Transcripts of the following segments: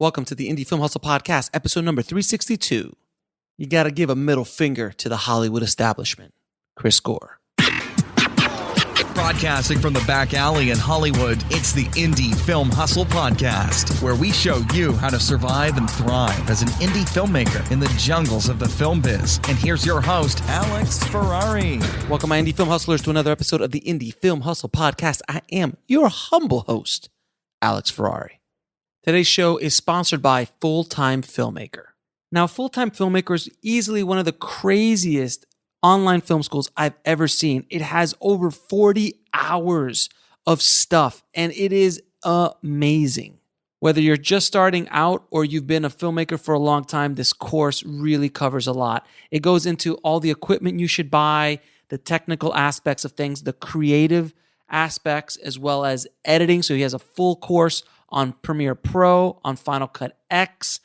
Welcome to the Indie Film Hustle Podcast, episode number 362. You gotta give a middle finger to the Hollywood establishment. Chris Gore. Broadcasting from the back alley in Hollywood, it's the Indie Film Hustle Podcast, where we show you how to survive and thrive as an indie filmmaker in the jungles of the film biz. And here's your host, Alex Ferrari. Welcome, my Indie Film Hustlers, to another episode of the Indie Film Hustle Podcast. I am your humble host, Alex Ferrari. Today's show is sponsored by Full-Time Filmmaker. Now, Full-Time Filmmaker is easily one of the craziest online film schools I've ever seen. It has over 40 hours of stuff, and it is amazing. Whether you're just starting out or you've been a filmmaker for a long time, this course really covers a lot. It goes into all the equipment you should buy, the technical aspects of things, the creative aspects, as well as editing. So he has a full course on Premiere Pro, on Final Cut X,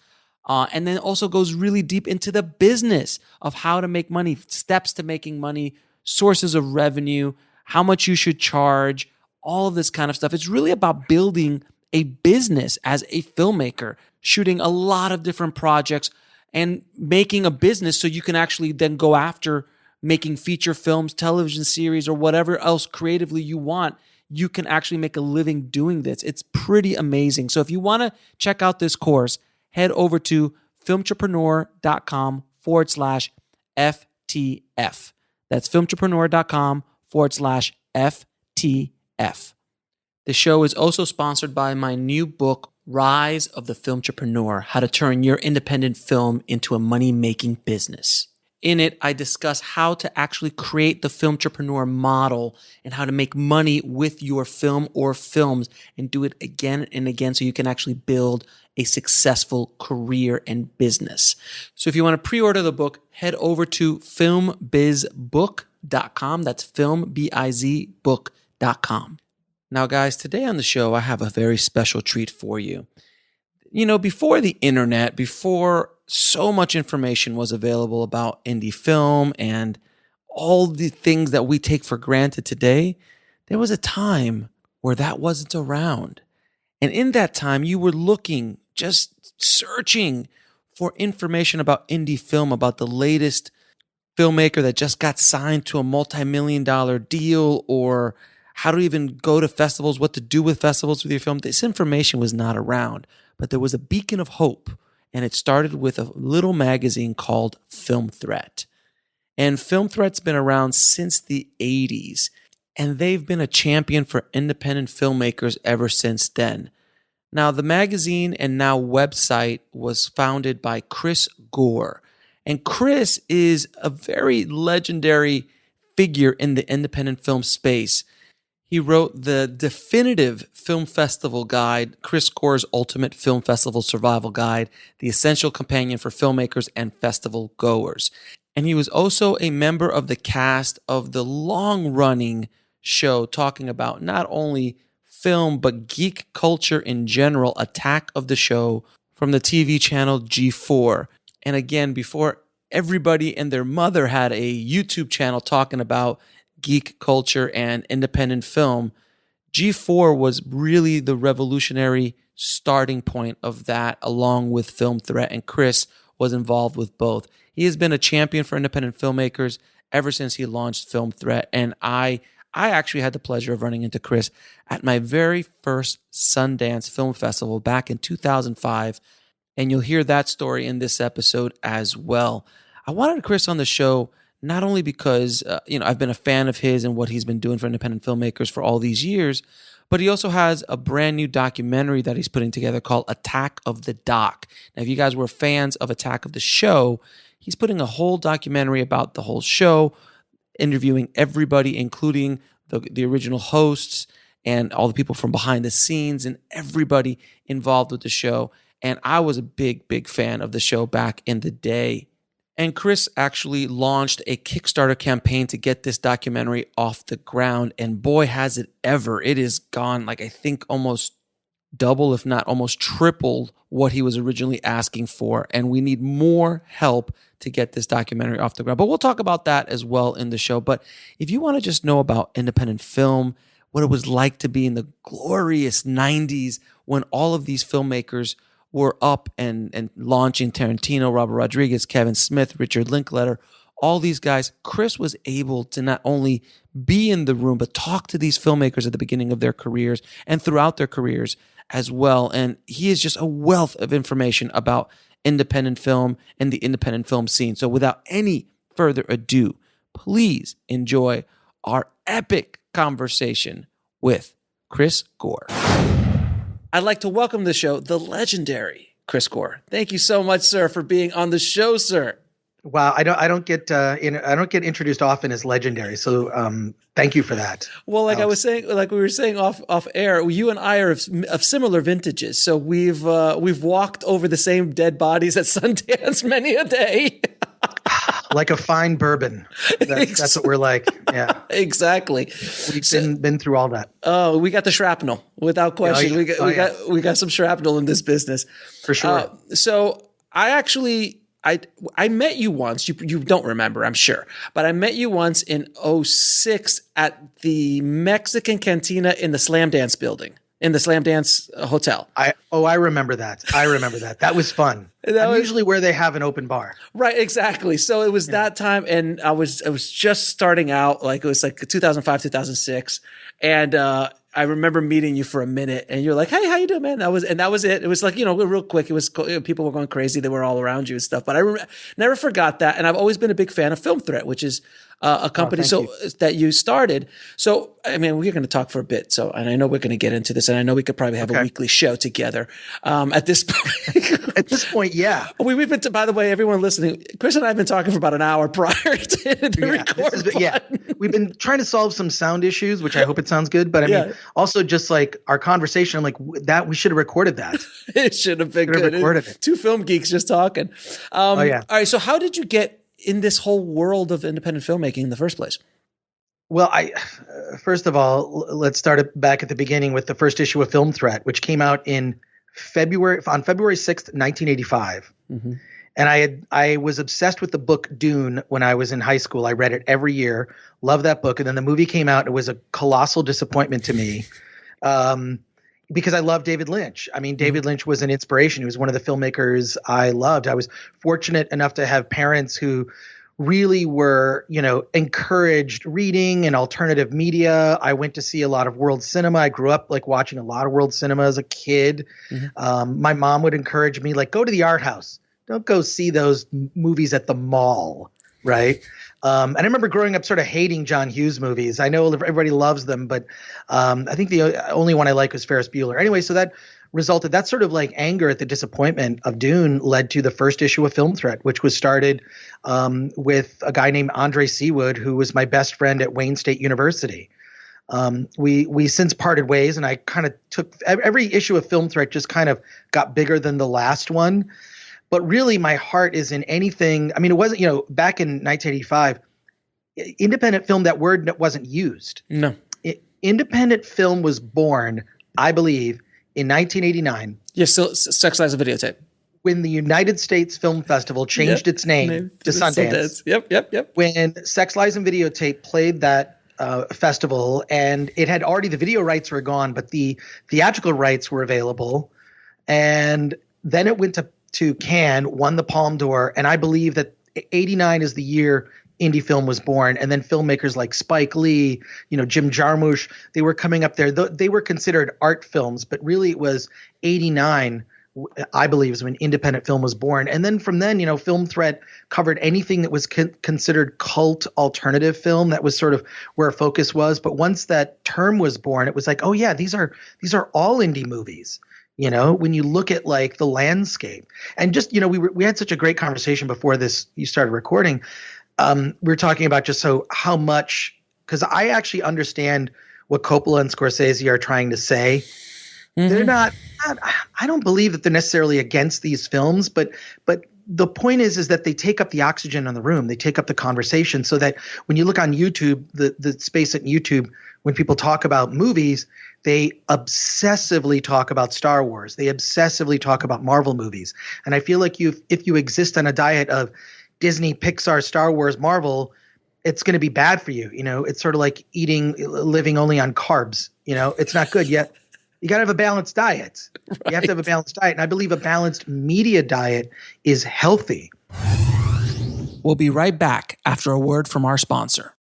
and then also goes really deep into the business of how to make money, steps to making money, sources of revenue, how much you should charge, all of this kind of stuff. It's really about building a business as a filmmaker, shooting a lot of different projects and making a business so you can actually then go after making feature films, television series, or whatever else creatively you want. You can actually make a living doing this. It's pretty amazing. So if you want to check out this course, head over to filmtrepreneur.com/FTF. That's filmtrepreneur.com/FTF. The show is also sponsored by my new book, Rise of the Filmtrepreneur: How to Turn Your Independent Film into a Money-Making Business. In it, I discuss how to actually create the filmtrepreneur model and how to make money with your film or films and do it again and again so you can actually build a successful career and business. So if you want to pre-order the book, head over to filmbizbook.com. That's filmbizbook.com. Now, guys, today on the show, I have a very special treat for you. You know, before the internet, before so much information was available about indie film and all the things that we take for granted today, there was a time where that wasn't around. And in that time, you were looking, just searching for information about indie film, about the latest filmmaker that just got signed to a multi-million-dollar deal, or how to even go to festivals, what to do with festivals with your film. This information was not around, but there was a beacon of hope. And it started with a little magazine called Film Threat. And Film Threat's been around since the 80s. And they've been a champion for independent filmmakers ever since then. Now, the magazine and now website was founded by Chris Gore. And Chris is a very legendary figure in the independent film space. He wrote the definitive film festival guide, Chris Gore's Ultimate Film Festival Survival Guide, the essential companion for filmmakers and festival-goers. And he was also a member of the cast of the long-running show talking about not only film, but geek culture in general, Attack of the Show, from the TV channel G4. And again, before everybody and their mother had a YouTube channel talking about geek culture and independent film, G4 was really the revolutionary starting point of that, along with Film Threat, and Chris was involved with both. He has been a champion for independent filmmakers ever since he launched Film Threat, and I actually had the pleasure of running into Chris at my very first Sundance Film Festival back in 2005, and you'll hear that story in this episode as well. I wanted Chris on the show not only because, I've been a fan of his and what he's been doing for independent filmmakers for all these years, but he also has a brand new documentary that he's putting together called Attack of the Doc. Now, if you guys were fans of Attack of the Show, he's putting a whole documentary about the whole show, interviewing everybody, including the original hosts and all the people from behind the scenes and everybody involved with the show. And I was a big, big fan of the show back in the day. And Chris actually launched a Kickstarter campaign to get this documentary off the ground. And boy, has it ever. It has gone, I think almost double, if not almost triple what he was originally asking for. And we need more help to get this documentary off the ground. But we'll talk about that as well in the show. But if you want to just know about independent film, what it was like to be in the glorious 90s when all of these filmmakers were up and launching, Tarantino, Robert Rodriguez, Kevin Smith, Richard Linklater, all these guys, Chris was able to not only be in the room, but talk to these filmmakers at the beginning of their careers and throughout their careers as well. And he is just a wealth of information about independent film and the independent film scene. So without any further ado, please enjoy our epic conversation with Chris Gore. I'd like to welcome to the show the legendary Chris Gore. Thank you so much, sir, for being on the show, sir. Wow, I don't get introduced often as legendary, so thank you for that. Well, like Alex. I was saying, like we were saying off air, you and I are of similar vintages, so we've walked over the same dead bodies at Sundance many a day. Like a fine bourbon. That's what we're like. Yeah, exactly. We've been through all that. Oh, we got the shrapnel without question. Oh, yeah. We got some shrapnel in this business For sure. So I met you once. You don't remember, I'm sure, but I met you once in 2006 at the Mexican Cantina in the Slam Dance building, in the Slam Dance Hotel. I remember that. That was fun. Usually where they have an open bar. Right, exactly. So it was that time, and I was just starting out. Like it was like 2005, 2006, and I remember meeting you for a minute, and you're like, "Hey, how you doing, man?" That was it. It was like, real quick. It was people were going crazy. They were all around you and stuff. But I never forgot that, and I've always been a big fan of Film Threat, which is a company that you started. So I mean, we're going to talk for a bit. So, and I know we're going to get into this, and I know we could probably have a weekly show together. At this point, yeah. We've been. By the way, everyone listening, Chris and I have been talking for about an hour prior to the record button. We've been trying to solve some sound issues, which I hope it sounds good. But I mean, also just like our conversation, I'm like that we should have recorded that. It should have been good. Recorded it. Two film geeks just talking. All right. So how did you get in this whole world of independent filmmaking in the first place? Well, first of all, let's start it back at the beginning with the first issue of Film Threat, which came out on February 6th, 1985. Mm-hmm. And I was obsessed with the book Dune when I was in high school. I read it every year, loved that book. And then the movie came out. It was a colossal disappointment to me because I love David Lynch. I mean, David Lynch was an inspiration. He was one of the filmmakers I loved. I was fortunate enough to have parents who really were, encouraged reading and alternative media. I went to see a lot of world cinema. I grew up like watching a lot of world cinema as a kid. Mm-hmm. My mom would encourage me, like, go to the art house. Don't go see those movies at the mall, right? And I remember growing up sort of hating John Hughes movies. I know everybody loves them, but I think the only one I like was Ferris Bueller. Anyway, so that sort of like anger at the disappointment of Dune led to the first issue of Film Threat, which was started with a guy named Andre Seawood, who was my best friend at Wayne State University. We since parted ways, and I kind of took every issue of Film Threat just kind of got bigger than the last one. But really, my heart is in anything. I mean, it wasn't, back in 1985, independent film, that word wasn't used. No. Independent film was born, I believe, in 1989. Yes, so Sex Lies of Videotape. When the United States Film Festival changed its name to Sundance. Yep. When Sex Lies and Videotape played that festival, and it had already, the video rights were gone, but the theatrical rights were available. And then it went to Cannes, won the Palme d'Or, and I believe that 89 is the year indie film was born. And then filmmakers like Spike Lee, Jim Jarmusch, they were coming up there. They were considered art films, but really it was 89, I believe, is when independent film was born. And then from then, Film Threat covered anything that was considered cult alternative film. That was sort of where our focus was. But once that term was born, it was like, oh yeah, these are all indie movies. When you look at like the landscape, and just, we had such a great conversation before you started recording. We were talking about just how much, because I actually understand what Coppola and Scorsese are trying to say. Mm-hmm. They're not, I don't believe that they're necessarily against these films, but the point is that they take up the oxygen in the room. They take up the conversation, so that when you look on YouTube, the space at YouTube, when people talk about movies, they obsessively talk about Star Wars. They obsessively talk about Marvel movies. And I feel like if you exist on a diet of Disney, Pixar, Star Wars, Marvel, it's going to be bad for you. It's sort of like living only on carbs. It's not good yet. You got to have a balanced diet. Right. You have to have a balanced diet. And I believe a balanced media diet is healthy. We'll be right back after a word from our sponsor.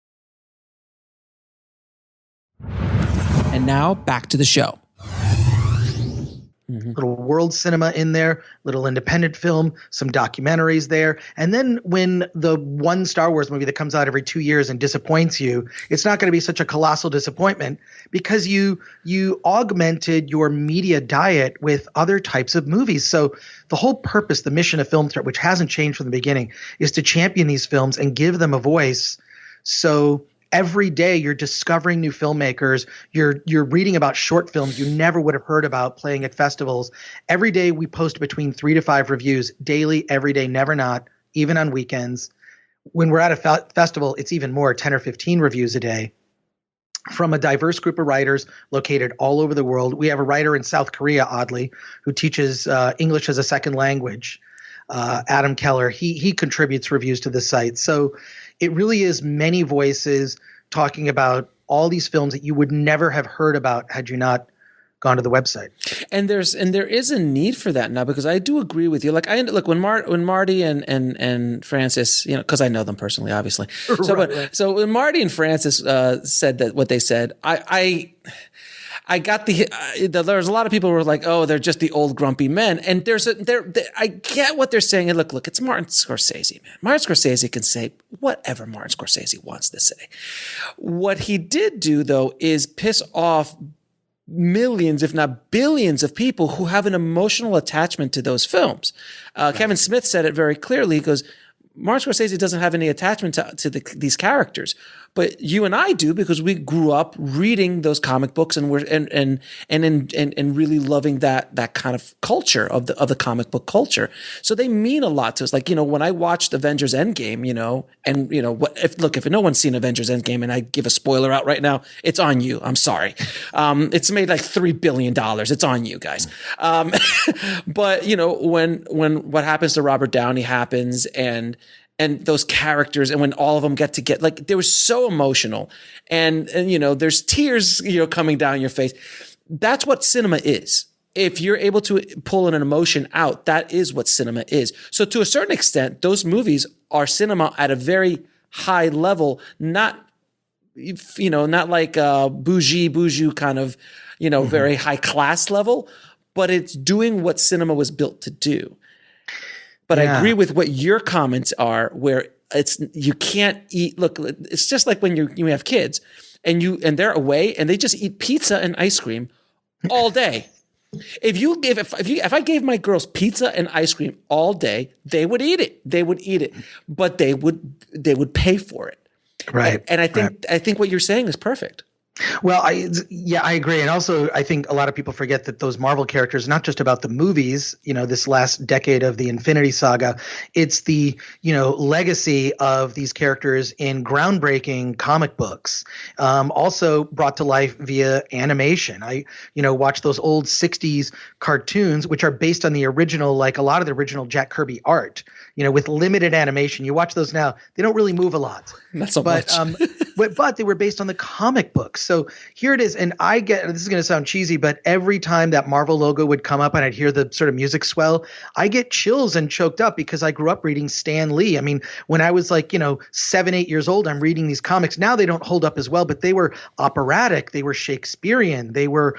And now back to the show. Little world cinema in there, little independent film, some documentaries there. And then when the one Star Wars movie that comes out every 2 years and disappoints you, it's not going to be such a colossal disappointment because you augmented your media diet with other types of movies. So the whole purpose, the mission of Film Threat, which hasn't changed from the beginning, is to champion these films and give them a voice. So every day you're discovering new filmmakers. You're reading about short films you never would have heard about playing at festivals. Every day we post between 3 to 5 reviews daily, every day, never not, even on weekends. When we're at a festival, it's even more, 10 or 15 reviews a day from a diverse group of writers located all over the world. We have a writer in South Korea, oddly, who teaches English as a second language. Adam Keller, he contributes reviews to the site. So it really is many voices talking about all these films that you would never have heard about had you not gone to the website. And there is a need for that now, because I do agree with you. Like when Marty and Francis, because I know them personally, obviously. So when Marty and Francis said that what they said, I got there's a lot of people who were like, oh, they're just the old grumpy men. And I get what they're saying. And look, it's Martin Scorsese, man. Martin Scorsese can say whatever Martin Scorsese wants to say. What he did do, though, is piss off millions, if not billions of people who have an emotional attachment to those films. Kevin Smith said it very clearly. He goes, Martin Scorsese doesn't have any attachment to these characters, but you and I do, because we grew up reading those comic books and really loving that kind of culture of the comic book culture. So they mean a lot to us. Like, when I watched Avengers Endgame, if no one's seen Avengers Endgame and I give a spoiler out right now, it's on you. I'm sorry. It's made like $3 billion. It's on you guys. But when what happens to Robert Downey happens and those characters, and when all of them get like, they were so emotional, and there's tears, coming down your face. That's what cinema is. If you're able to pull an emotion out, that is what cinema is. So to a certain extent, those movies are cinema at a very high level, not like bougie kind of, very high class level, but it's doing what cinema was built to do. But I agree with what your comments are, where you can't eat. Look, it's just like when you have kids and they're away and they just eat pizza and ice cream all day. If I gave my girls pizza and ice cream all day, they would eat it. But they would pay for it. Right. And I think what you're saying is perfect. Well, I agree. And also, I think a lot of people forget that those Marvel characters, not just about the movies, this last decade of the Infinity Saga, it's the, legacy of these characters in groundbreaking comic books, also brought to life via animation. I, watch those old 60s cartoons, which are based on the original, like a lot of the original Jack Kirby art, with limited animation. You watch those now, they don't really move a lot. Not so much. But they were based on the comic books. So here it is. And this is going to sound cheesy, but every time that Marvel logo would come up and I'd hear the sort of music swell, I get chills and choked up, because I grew up reading Stan Lee. I mean, when I was like, 7, 8 years old, I'm reading these comics. Now they don't hold up as well, but they were operatic. They were Shakespearean. They were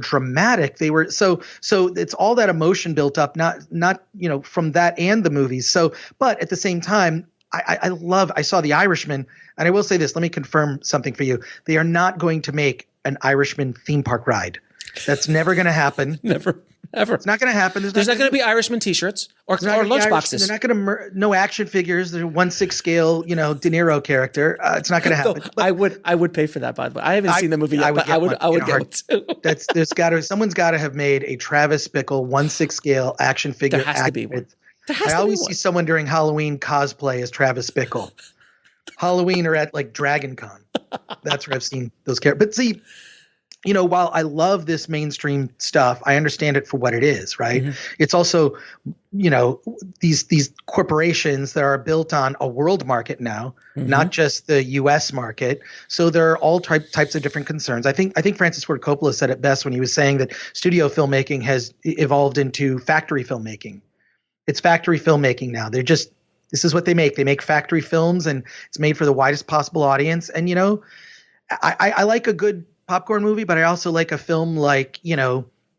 dramatic. They were so it's all that emotion built up, not from that and the movies. So, but at the same time, I saw The Irishman, and I will say this, let me confirm something for you. They are not going to make an Irishman theme park ride. That's never going to happen. Never, ever. It's not going to happen. There's not going to be Irishman t-shirts or lunch boxes. They're not going to no action figures. There's 1/6 scale, De Niro character. It's not going to happen. I would pay for that, by the way. I haven't seen the movie yet, but I would get one too. Someone's got to have made a Travis Bickle 1/6 scale action figure. There has to be one. I always see someone during Halloween cosplay as Travis Bickle. Halloween or at like Dragon Con. That's where I've seen those characters. But see, while I love this mainstream stuff, I understand it for what it is, right? Mm-hmm. It's also these corporations that are built on a world market now, not just the U.S. market. So there are all types of different concerns. I think Francis Ford Coppola said it best when he was saying that studio filmmaking has evolved into factory filmmaking. It's factory filmmaking now. This is what they make. They make factory films, and it's made for the widest possible audience. And I like a good popcorn movie, but I also like a film like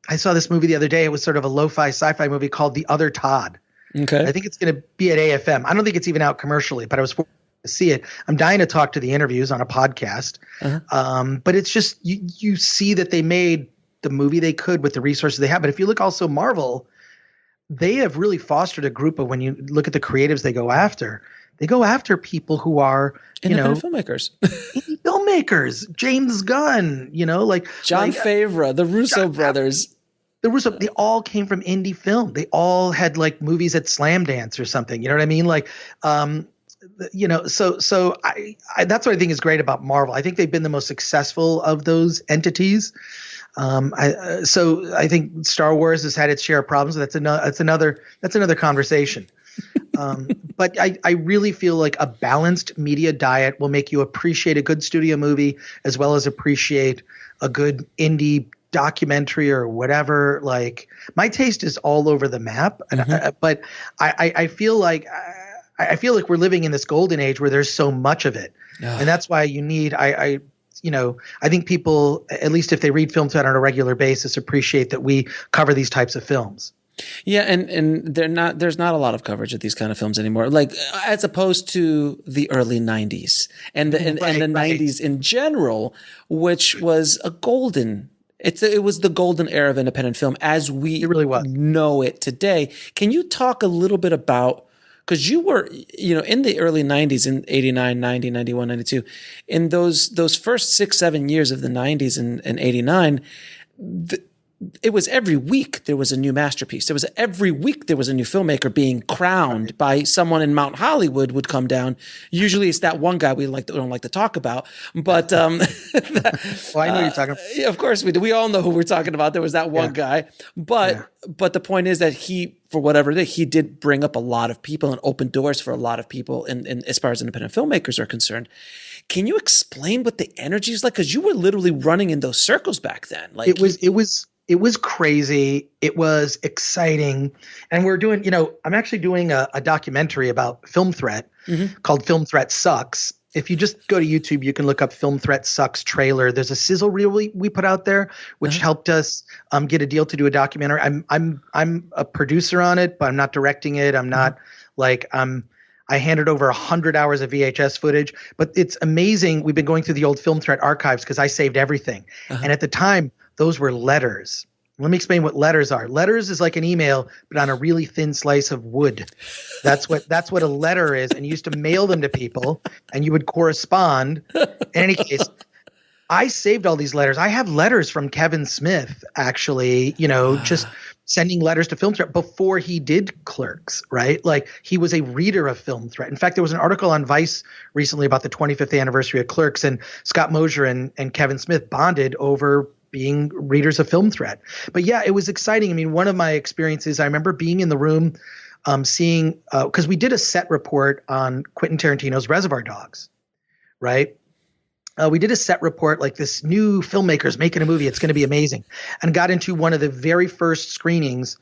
I saw this movie the other day. It was sort of a lo-fi sci-fi movie called The Other Todd. Okay. I think it's going to be at AFM. I don't think it's even out commercially, but I was fortunate to see it. I'm dying to talk to the interviews on a podcast. But it's just you see that they made the movie they could with the resources they have. But if you look also Marvel, they have really fostered a group of, when you look at the creatives they go after people who are independent filmmakers. Indie filmmakers. James Gunn, like Jon Favreau, the Russo brothers. They all came from indie film. They all had like movies at Slam Dance or something. You know what I mean? Like, so I that's what I think is great about Marvel. I think they've been the most successful of those entities. So I think Star Wars has had its share of problems. That's another conversation. But I really feel like a balanced media diet will make you appreciate a good studio movie as well as appreciate a good indie documentary or whatever. Like, my taste is all over the map, but I feel like we're living in this golden age where there's so much of it, and that's why you need I think people, at least if they read Film Threat on a regular basis, appreciate that we cover these types of films. Yeah, and there's not a lot of coverage of these kind of films anymore, like as opposed to the early 90s and the 90s in general, which was a golden. It was the golden era of independent film as we know it today. Can you talk a little bit about, because you were, in the early 90s, in 89, 90, 91, 92, in those first 6-7 years of the 90s and 89, it was every week there was a new masterpiece. Every week there was a new filmmaker being crowned by someone in Mount Hollywood would come down. Usually it's that one guy we don't like to talk about, but well, I know you're talking about. Yeah, of course we do. We all know who we're talking about. There was that one guy, but the point is that he, for whatever it is, he did bring up a lot of people and open doors for a lot of people, and as far as independent filmmakers are concerned. Can you explain what the energy is like? Because you were literally running in those circles back then. Like, it was crazy. It was exciting. And we're doing, I'm actually doing a documentary about Film Threat called Film Threat Sucks. If you just go to YouTube, you can look up Film Threat Sucks trailer. There's a sizzle reel we put out there, which helped us get a deal to do a documentary. I'm a producer on it, but I'm not directing it. I'm not I handed over 100 hours of VHS footage, but it's amazing. We've been going through the old Film Threat archives because I saved everything. And at the time, those were letters. Let me explain what letters are. Letters is like an email, but on a really thin slice of wood. That's what a letter is. And you used to mail them to people, and you would correspond. In any case, I saved all these letters. I have letters from Kevin Smith, actually, just sending letters to Film Threat before he did Clerks, right? Like, he was a reader of Film Threat. In fact, there was an article on Vice recently about the 25th anniversary of Clerks, and Scott Mosier and Kevin Smith bonded over being readers of Film Threat. But yeah, it was exciting. I mean, one of my experiences, I remember being in the room, seeing, because we did a set report on Quentin Tarantino's Reservoir Dogs, right? We did a set report, like, this new filmmaker's making a movie, it's going to be amazing, and got into one of the very first screenings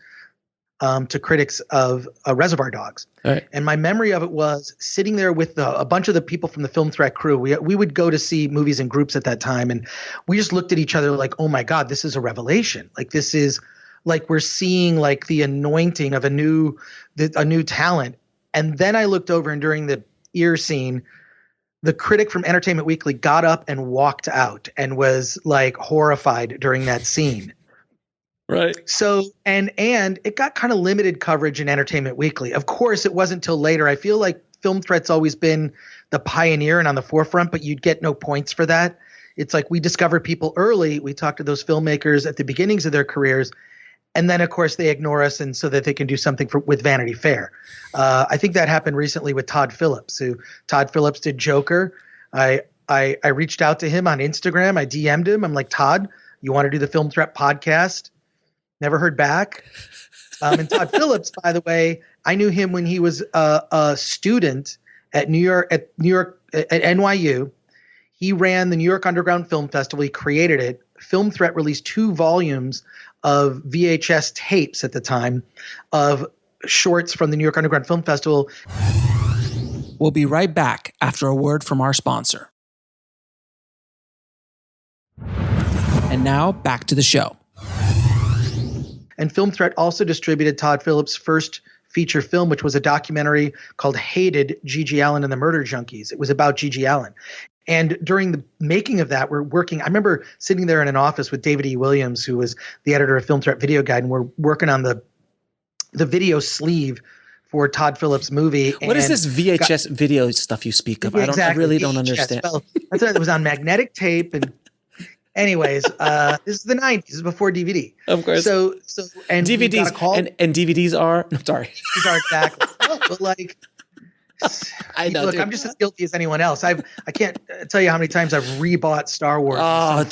to critics of Reservoir Dogs. Right. And my memory of it was sitting there with a bunch of the people from the Film Threat crew. We would go to see movies in groups at that time, and we just looked at each other like, oh my God, this is a revelation. Like, this is like, we're seeing like the anointing of a new talent. And then I looked over, and during the ear scene, the critic from Entertainment Weekly got up and walked out and was like horrified during that scene. Right. So, and it got kind of limited coverage in Entertainment Weekly. Of course, it wasn't till later. I feel like Film Threat's always been the pioneer and on the forefront, but you'd get no points for that. It's like, we discover people early. We talk to those filmmakers at the beginnings of their careers, and then, of course, they ignore us, and so that they can do something with Vanity Fair. I think that happened recently with Todd Phillips, Todd Phillips did Joker. I reached out to him on Instagram. I DM'd him. I'm like, Todd, you want to do the Film Threat podcast? Never heard back. And Todd Phillips, by the way, I knew him when he was a student at NYU. He ran the New York Underground Film Festival. He created it. Film Threat released 2 volumes of VHS tapes at the time of shorts from the New York Underground Film Festival. We'll be right back after a word from our sponsor. And now back to the show. And Film Threat also distributed Todd Phillips' first feature film, which was a documentary called Hated, Gigi Allen and the Murder Junkies. It was about Gigi Allen. And during the making of that, I remember sitting there in an office with David E. Williams, who was the editor of Film Threat Video Guide, and we're working on the video sleeve for Todd Phillips' movie. What is this VHS video stuff you speak of? Exactly. I really don't understand. Well, that's right. It was on magnetic tape. And anyways, this is the 90s. This is before DVD. Of course. So and DVDs and DVDs are, I'm sorry. These are exactly. No, but like, I know. Look, dude. I'm just as guilty as anyone else. I can't tell you how many times I've rebought Star Wars. I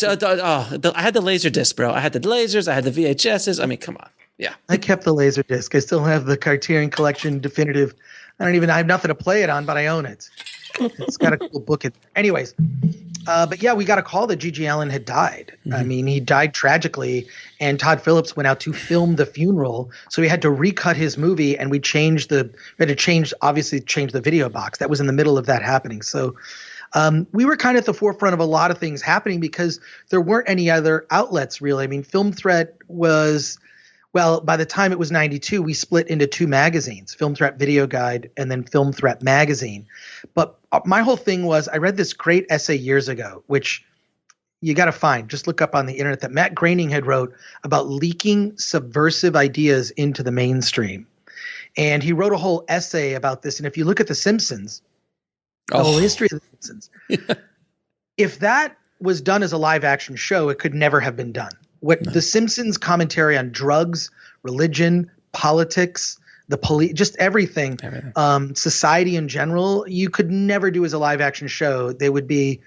had the laser disc, bro. I had the lasers. I had the VHSs. I mean, come on. Yeah. I kept the laser disc. I still have the Criterion Collection definitive. I have nothing to play it on, but I own it. It's got a cool book. Anyways, but yeah, we got a call that Gigi Allen had died. Mm-hmm. I mean, he died tragically, and Todd Phillips went out to film the funeral. So we had to recut his movie, and we had to change the video box. That was in the middle of that happening. So we were kind of at the forefront of a lot of things happening because there weren't any other outlets really. I mean, Film Threat was, well, by the time it was 92, we split into 2 magazines, Film Threat Video Guide and then Film Threat Magazine. But my whole thing was, I read this great essay years ago, which you got to find. Just look up on the internet, that Matt Groening had wrote about leaking subversive ideas into the mainstream. And he wrote a whole essay about this. And if you look at The Simpsons, the whole history of The Simpsons, if that was done as a live action show, it could never have been done. The Simpsons commentary on drugs, religion, politics, the police, just everything. Society in general, you could never do as a live action show. They would be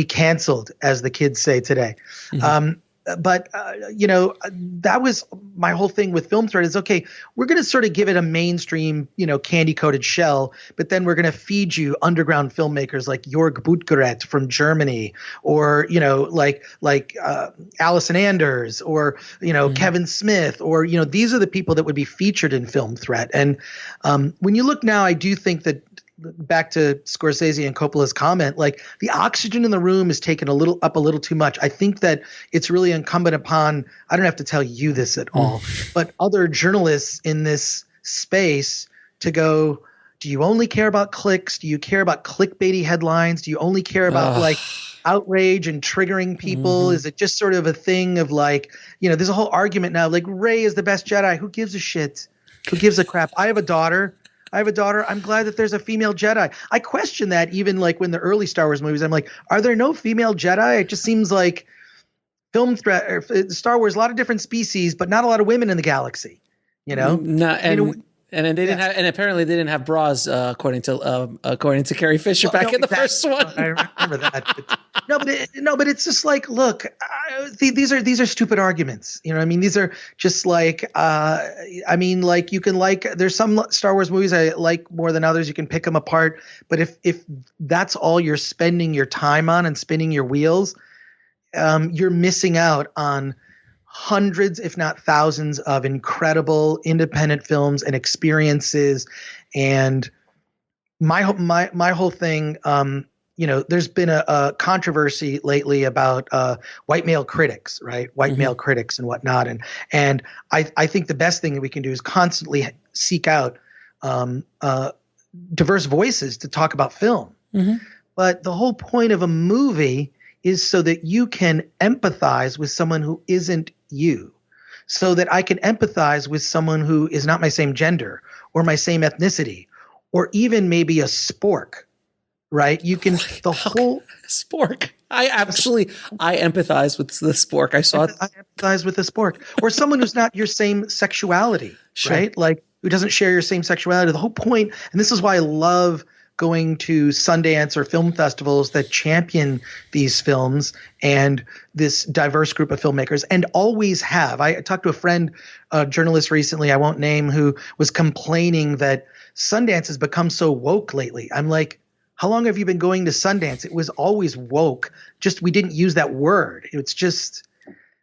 canceled, as the kids say today. Mm-hmm. But that was my whole thing with Film Threat is, okay, we're going to sort of give it a mainstream, candy coated shell, but then we're going to feed you underground filmmakers like Jörg Buttgereit from Germany, or, like Allison Anders, or, mm-hmm. Kevin Smith, or, these are the people that would be featured in Film Threat. And when you look now, I do think that, back to Scorsese and Coppola's comment, like the oxygen in the room is taken a little too much. I think that it's really incumbent upon, I don't have to tell you this at all, but other journalists in this space to go, do you only care about clicks? Do you care about clickbaity headlines? Do you only care about like outrage and triggering people? Mm-hmm. Is it just sort of a thing of like, there's a whole argument now, like Rey is the best Jedi. Who gives a shit? Who gives a crap? I have a daughter. I'm glad that there's a female Jedi. I question that even like when the early Star Wars movies, I'm like, are there no female Jedi? It just seems like Film Threat or Star Wars, a lot of different species, but not a lot of women in the galaxy, No, and they didn't have, and apparently they didn't have bras, according to Carrie Fisher back in the first one. I remember that. But it's just like, look, these are stupid arguments. These are just like, you can there's some Star Wars movies I like more than others. You can pick them apart. But if that's all you're spending your time on and spinning your wheels, you're missing out on hundreds, if not thousands, of incredible independent films and experiences. And my whole thing, there's been a controversy lately about white male critics, right? White male critics and whatnot. And I think the best thing that we can do is constantly seek out diverse voices to talk about film. Mm-hmm. But the whole point of a movie is so that you can empathize with someone who isn't you, so that I can empathize with someone who is not my same gender or my same ethnicity, or even maybe a spork, right? You can, the whole spork. I empathize with the spork. I empathize with the spork, or someone who's not your same sexuality, right? Like who doesn't share your same sexuality. The whole point, and this is why I love going to Sundance or film festivals that champion these films and this diverse group of filmmakers, and always have. I talked to a friend, a journalist recently, I won't name, who was complaining that Sundance has become so woke lately. I'm like, how long have you been going to Sundance? It was always woke. Just we didn't use that word. It's just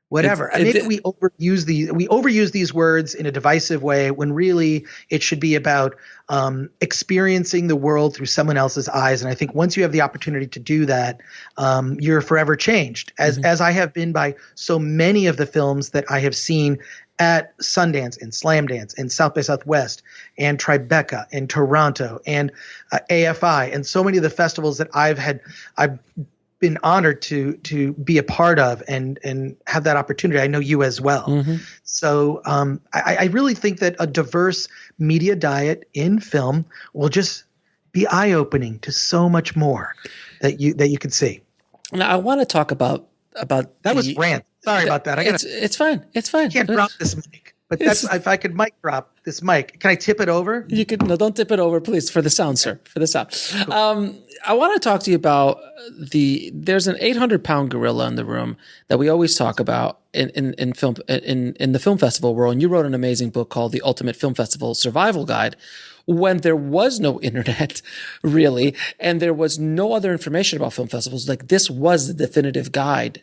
whatever. Maybe we overuse these words in a divisive way when really it should be about experiencing the world through someone else's eyes. And I think once you have the opportunity to do that, you're forever changed, as I have been by so many of the films that I have seen at Sundance and Slamdance and South by Southwest and Tribeca and Toronto and AFI and so many of the festivals that I've been honored to be a part of and have that opportunity. I know you as well. So I really think that a diverse media diet in film will just be eye-opening to so much more that you could see. Now I want to talk about that was rant. Sorry about that. It's fine. It's fine. I can't drop this mic. But that's if I could mic drop this mic. Can I tip it over? You could. No, don't tip it over, please, for the sound, sir. For the sound. I want to talk to you about there's an 800-pound gorilla in the room that we always talk about in film in the film festival world. And you wrote an amazing book called The Ultimate Film Festival Survival Guide, when there was no internet, really, and there was no other information about film festivals. Like, this was the definitive guide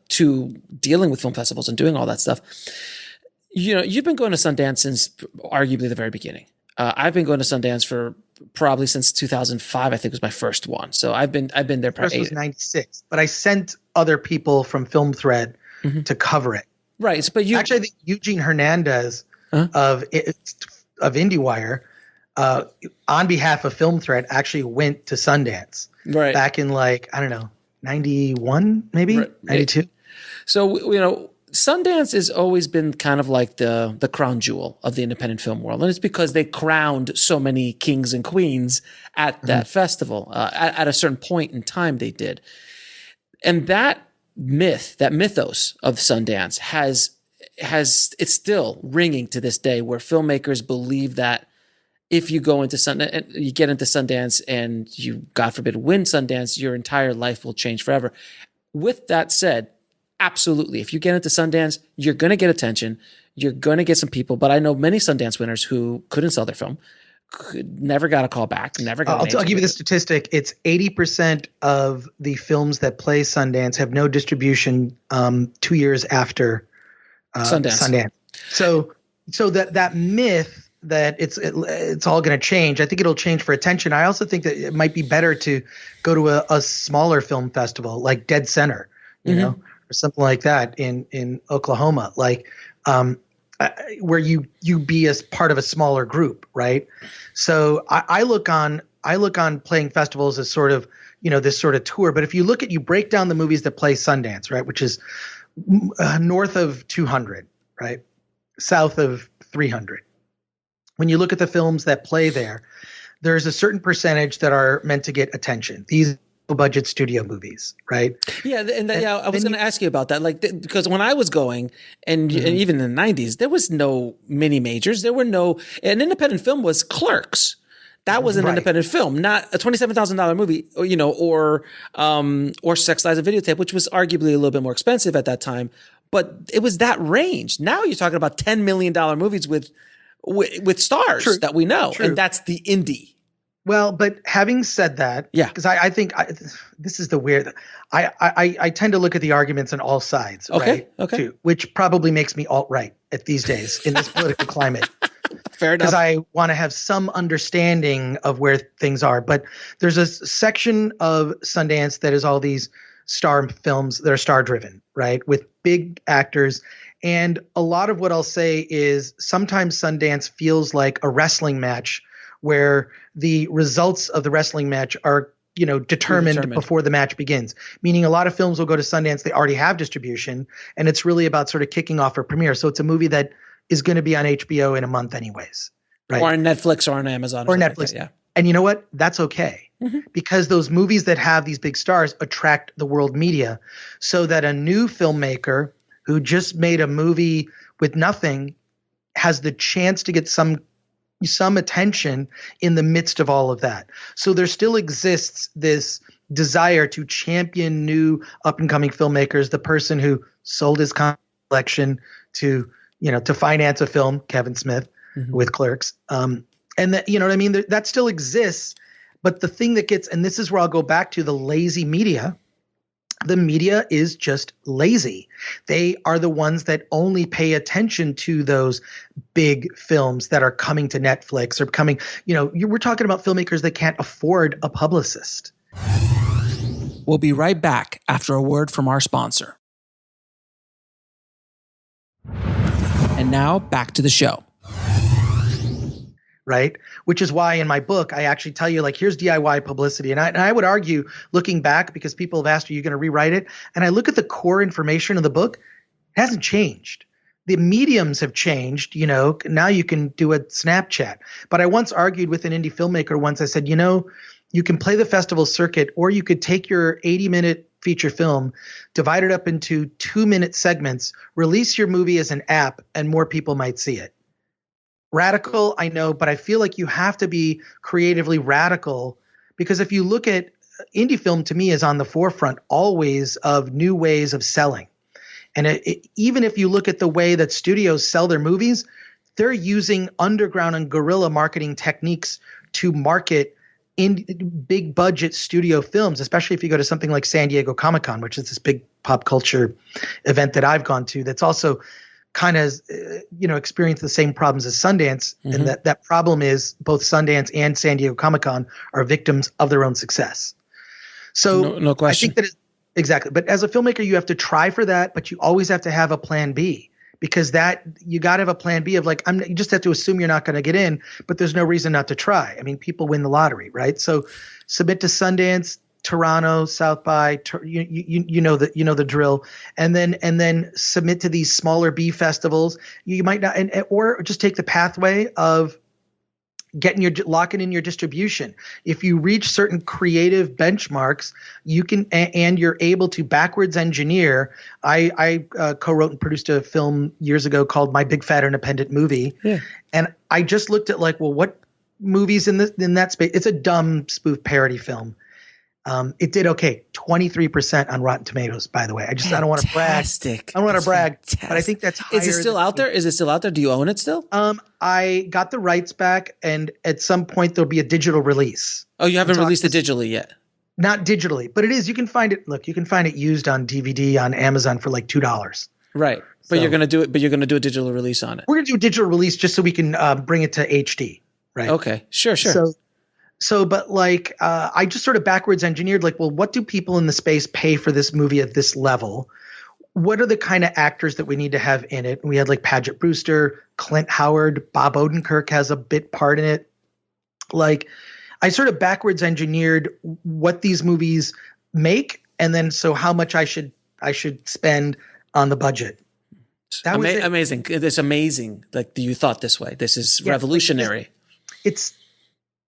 to dealing with film festivals and doing all that stuff. You know, you've been going to Sundance since arguably the very beginning. I've been going to Sundance for probably since 2005. I think was my first one. So I've been there. First was 96, but I sent other people from Film Thread to cover it. Right, but I think Eugene Hernandez of IndieWire, on behalf of Film Thread, actually went to Sundance back in 91, maybe 92. So Sundance has always been kind of like the crown jewel of the independent film world. And it's because they crowned so many kings and queens at that festival. At a certain point in time, they did. And that mythos of Sundance it's still ringing to this day, where filmmakers believe that if you go into Sundance, you get into Sundance and you, God forbid, win Sundance, your entire life will change forever. With that said, absolutely. If you get into Sundance, you're going to get attention. You're going to get some people. But I know many Sundance winners who couldn't sell their film, never got a call back, never got I'll give you the statistic. It's 80% of the films that play Sundance have no distribution 2 years after Sundance. So that myth that it's all going to change, I think it'll change for attention. I also think that it might be better to go to a smaller film festival like Dead Center, you know, or something like that in Oklahoma, where you be as part of a smaller group, right? So I look on playing festivals as sort of, this sort of tour. But if you break down the movies that play Sundance, right, which is north of 200, right, south of 300. When you look at the films that play there, there's a certain percentage that are meant to get attention. These budget studio movies, right? Yeah, I was going to ask you about that, because when I was going, and even in the 90s, there was no mini majors. There were an independent film was Clerks. That was an independent film, not a $27,000 movie, or Sex, Lies, and Videotape, which was arguably a little bit more expensive at that time. But it was that range. Now you're talking about $10 million movies with stars that we know, and that's the indie. Well, but having said that, because I think this is the weird. I tend to look at the arguments on all sides, right? Okay. Too, which probably makes me alt-right at these days in this political climate. Fair enough. Because I want to have some understanding of where things are. But there's a section of Sundance that is all these star films that are star-driven, right, with big actors. And a lot of what I'll say is sometimes Sundance feels like a wrestling match where the results of the wrestling match are, determined before the match begins. Meaning a lot of films will go to Sundance, they already have distribution, and it's really about sort of kicking off a premiere. So it's a movie that is going to be on HBO in a month anyways, right? Or on Netflix or on Amazon. Or Netflix. Like And you know what? That's okay. Because those movies that have these big stars attract the world media, so that a new filmmaker who just made a movie with nothing has the chance to get some some attention in the midst of all of that. So there still exists this desire to champion new up-and-coming filmmakers, the person who sold his collection to finance a film, Kevin Smith, with Clerks. And that, you know what I mean? That still exists. But the thing that gets, and this is where I'll go back to the lazy media. The media is just lazy. They are the ones that only pay attention to those big films that are coming to Netflix or coming, we're talking about filmmakers that can't afford a publicist. We'll be right back after a word from our sponsor. And now back to the show. Right? Which is why in my book, I actually tell you, like, here's DIY publicity. And I would argue, looking back, because people have asked, are you going to rewrite it? And I look at the core information of the book, it hasn't changed. The mediums have changed, now you can do a Snapchat. But I once argued with an indie filmmaker once, I said, you can play the festival circuit, or you could take your 80-minute feature film, divide it up into 2-minute segments, release your movie as an app, and more people might see it. Radical, I know, but I feel like you have to be creatively radical, because if you look at indie film, to me, is on the forefront always of new ways of selling. And even if you look at the way that studios sell their movies, they're using underground and guerrilla marketing techniques to market in big budget studio films, especially if you go to something like San Diego Comic-Con, which is this big pop culture event that I've gone to that's also kind of, experienced the same problems as Sundance. And that problem is both Sundance and San Diego Comic-Con are victims of their own success. So no question. I think that exactly. But as a filmmaker, you have to try for that, but you always have to have a plan B, because that you got to have a plan B of like, you just have to assume you're not going to get in, but there's no reason not to try. I mean, people win the lottery, right? So submit to Sundance, Toronto, South by, you know the drill, and then submit to these smaller B festivals. You might not, or just take the pathway of locking in your distribution. If you reach certain creative benchmarks, you can, and you're able to backwards engineer. I co-wrote and produced a film years ago called My Big Fat Independent Movie, and I just looked at like, well, what movies in that space? It's a dumb spoof parody film. It did okay, 23% on Rotten Tomatoes, by the way. I don't want to brag. I don't want to brag, but I think that's higher. Is it still out there? Is it still out there? Do you own it still? I got the rights back, and at some point there'll be a digital release. Oh, you haven't released it digitally yet? Not digitally, but it is. You can find it. Look, you can find it used on DVD on Amazon for like $2. Right. But you're going to do it. But you're going to do a digital release on it. We're going to do a digital release just so we can bring it to HD. Right. Okay. Sure. So, but like, I just sort of backwards engineered, like, well, what do people in the space pay for this movie at this level? What are the kind of actors that we need to have in it? And we had like Paget Brewster, Clint Howard, Bob Odenkirk has a bit part in it. Like, I sort of backwards engineered what these movies make, and then so how much I should spend on the budget. That was amazing. It's amazing. Like, you thought this way. This is revolutionary. It's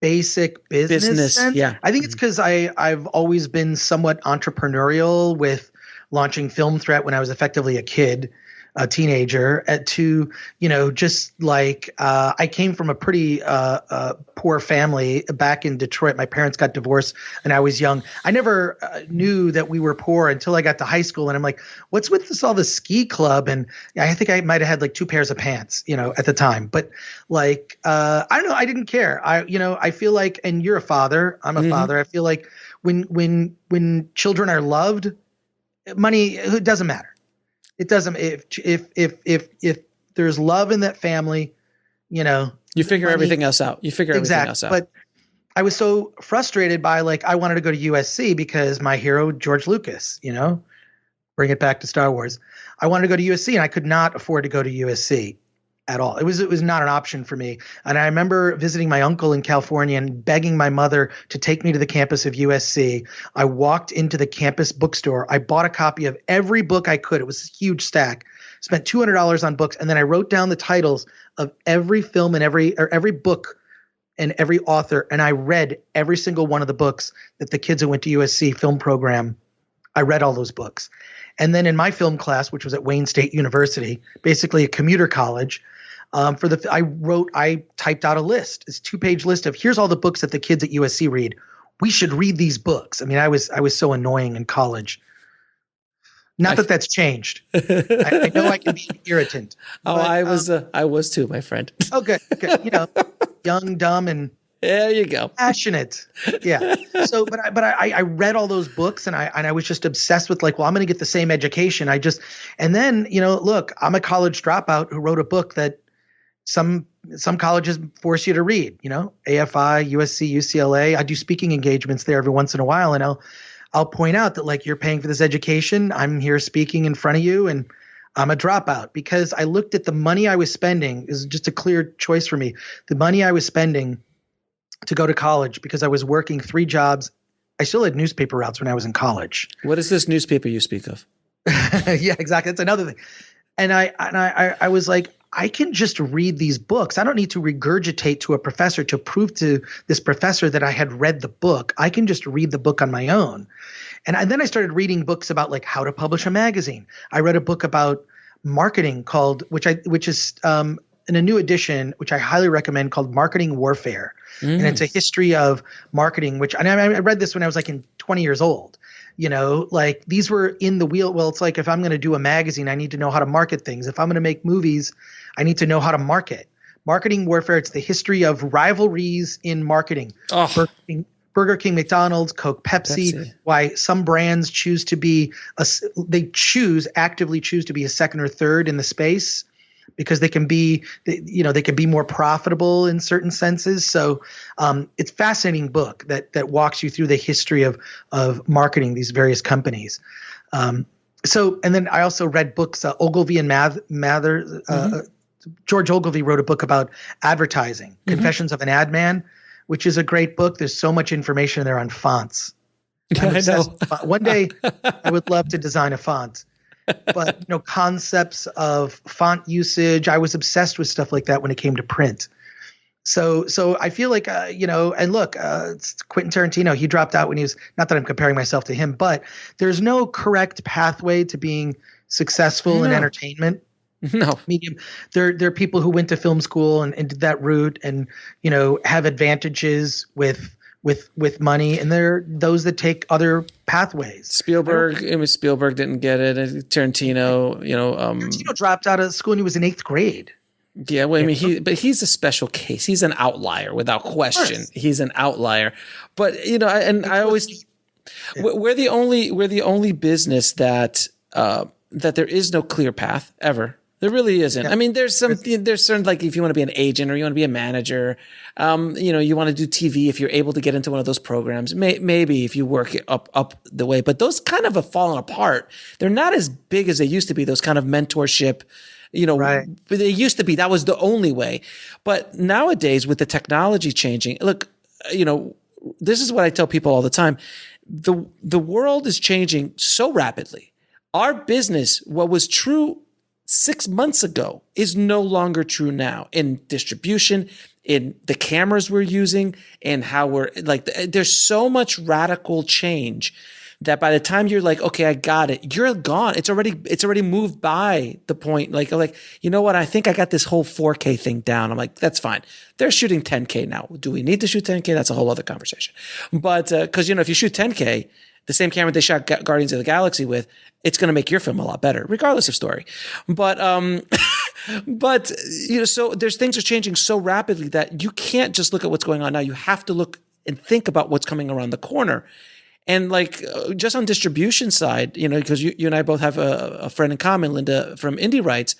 basic business sense. Yeah. I think it's because I've always been somewhat entrepreneurial with launching Film Threat when I was effectively a kid, a teenager, just like I came from a pretty poor family back in Detroit. My parents got divorced and I was young. I never knew that we were poor until I got to high school, and I'm like, what's with this ski club? And I think I might have had like 2 pairs of pants, at the time. But like I don't know, I didn't care. I feel like, and you're a father, I'm a father. I feel like when children are loved, money, it doesn't matter. It doesn't. If there's love in that family, you figure everything else out. Everything else out. But I was so frustrated by I wanted to go to USC because my hero George Lucas, bring it back to Star Wars. I wanted to go to USC and I could not afford to go to USC at all. It was not an option for me. And I remember visiting my uncle in California and begging my mother to take me to the campus of USC. I walked into the campus bookstore. I bought a copy of every book I could. It was a huge stack. Spent $200 on books, and then I wrote down the titles of every film and every book and every author, and I read every single one of the books that the kids who went to USC film program. I read all those books. And then in my film class, which was at Wayne State University, basically a commuter college, I typed out a list. It's a 2-page list of here's all the books that the kids at USC read. We should read these books. I mean, I was so annoying in college. Not that that's changed. I know I can be an irritant. Oh, but, I was too, my friend. Okay. You know, young, dumb, and there you go. Passionate. Yeah. So, but I read all those books and I was just obsessed with like, well, I'm going to get the same education. And then, you know, look, I'm a college dropout who wrote a book that some colleges force you to read, you know, AFI, USC, UCLA. I do speaking engagements there every once in a while. And I'll point out that like you're paying for this education. I'm here speaking in front of you and I'm a dropout because I looked at the money I was spending. Is just a clear choice for me. The money I was spending to go to college because I was working 3 jobs. I still had newspaper routes when I was in college. What is this newspaper you speak of? Yeah, exactly. That's another thing. And I was like, I can just read these books. I don't need to regurgitate to a professor to prove to this professor that I had read the book. I can just read the book on my own. And then I started reading books about like how to publish a magazine. I read a book about marketing which is in a new edition, which I highly recommend, called Marketing Warfare. And it's a history of marketing, and I read this when I was like 20 years old. You know, like these were in the wheel. Well, it's like if I'm going to do a magazine, I need to know how to market things. If I'm going to make movies, I need to know how to market. Marketing Warfare, it's the history of rivalries in marketing. Oh. Burger King, McDonald's, Coke, Pepsi, why some brands actively choose to be a second or third in the space because they can be more profitable in certain senses. So it's a fascinating book that walks you through the history of marketing these various companies. And then I also read books, Ogilvy and Mather. George Ogilvy wrote a book about advertising, Confessions of an Ad Man, which is a great book. There's so much information there on fonts. I know. One day I would love to design a font. But, you know, concepts of font usage, I was obsessed with stuff like that when it came to print. So I feel like, you know, and look, it's Quentin Tarantino, he dropped out when he was, not that I'm comparing myself to him, but there's no correct pathway to being successful in entertainment. No. Medium. There are people who went to film school and did that route and, you know, have advantages with money, and there are those that take other pathways. Spielberg didn't get it. Tarantino, you know, Tarantino dropped out of school when he was in 8th grade. Yeah, well, I mean, he's a special case. He's an outlier without question. He's an outlier. But you know, we're the only business that there is no clear path ever. There really isn't. Yeah. I mean, there's certain, like if you want to be an agent or you want to be a manager, you know, you want to do TV, if you're able to get into one of those programs, maybe if you work it up the way, but those kind of have fallen apart. They're not as big as they used to be, those kind of mentorship, you know, they used to be, that was the only way. But nowadays with the technology changing, look, you know, this is what I tell people all the time. The world is changing so rapidly. Our business, what was true 6 months ago, is no longer true now in distribution, in the cameras we're using, and how we're like, there's so much radical change that by the time you're like, okay, I got it, you're gone. It's already moved by the point. Like, you know what? I think I got this whole 4K thing down. I'm like, that's fine. They're shooting 10K now. Do we need to shoot 10K? That's a whole other conversation. But, cause you know, if you shoot 10K, the same camera they shot Guardians of the Galaxy with, it's going to make your film a lot better, regardless of story. But you know, so things are changing so rapidly that you can't just look at what's going on now. You have to look and think about what's coming around the corner. And like just on distribution side, you know, because you and I both have a friend in common, Linda from Indie Rights.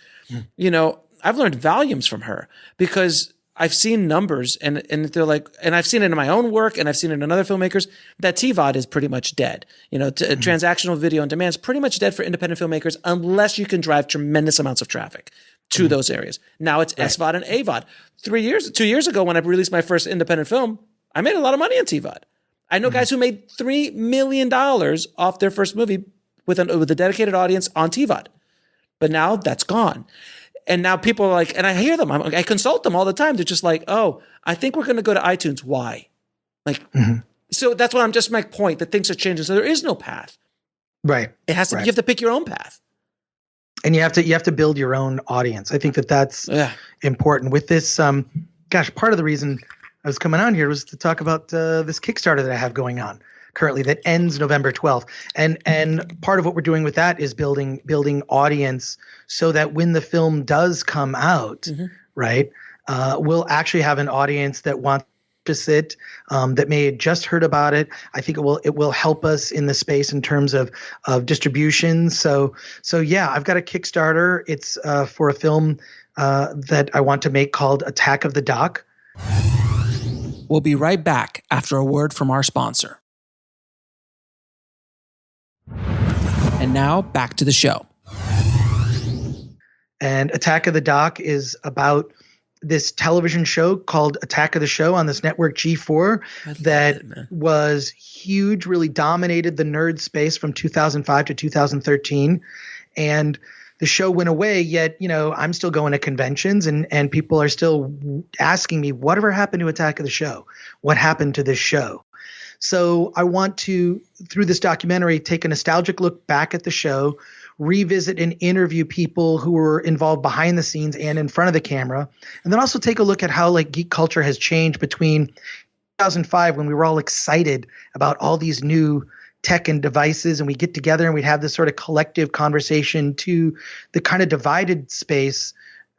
You know, I've learned volumes from her because I've seen numbers and they're like, and I've seen it in my own work and I've seen it in other filmmakers, that TVOD is pretty much dead. You know, transactional video on demand is pretty much dead for independent filmmakers unless you can drive tremendous amounts of traffic to those areas. Now it's SVOD and AVOD. 2 years ago when I released my first independent film, I made a lot of money on TVOD. I know guys who made $3 million off their first movie with a dedicated audience on TVOD. But now that's gone. And now people are like, and I hear them, I consult them all the time. They're just like, oh, I think we're going to go to iTunes. Why? Like, so that's what I'm just my point, that things are changing. So there is no path. Right. It has to be, you have to pick your own path. And you have to build your own audience. I think that's important with this. Part of the reason I was coming on here was to talk about this Kickstarter that I have going on currently that ends November 12th. And part of what we're doing with that is building audience so that when the film does come out, right, we'll actually have an audience that wants to sit, that may have just heard about it. I think it will help us in the space in terms of distribution. So yeah, I've got a Kickstarter. It's for a film that I want to make called Attack of the Dock. We'll be right back after a word from our sponsor. And now back to the show. And Attack of the Dock is about this television show called Attack of the Show on this network G4 that was huge, really dominated the nerd space from 2005 to 2013. And the show went away, yet, I'm still going to conventions and people are still asking me, whatever happened to Attack of the Show? What happened to this show? So I want to, through this documentary, take a nostalgic look back at the show, revisit and interview people who were involved behind the scenes and in front of the camera, and then also take a look at how geek culture has changed between 2005 when we were all excited about all these new tech and devices and we get together and we'd have this sort of collective conversation to the kind of divided space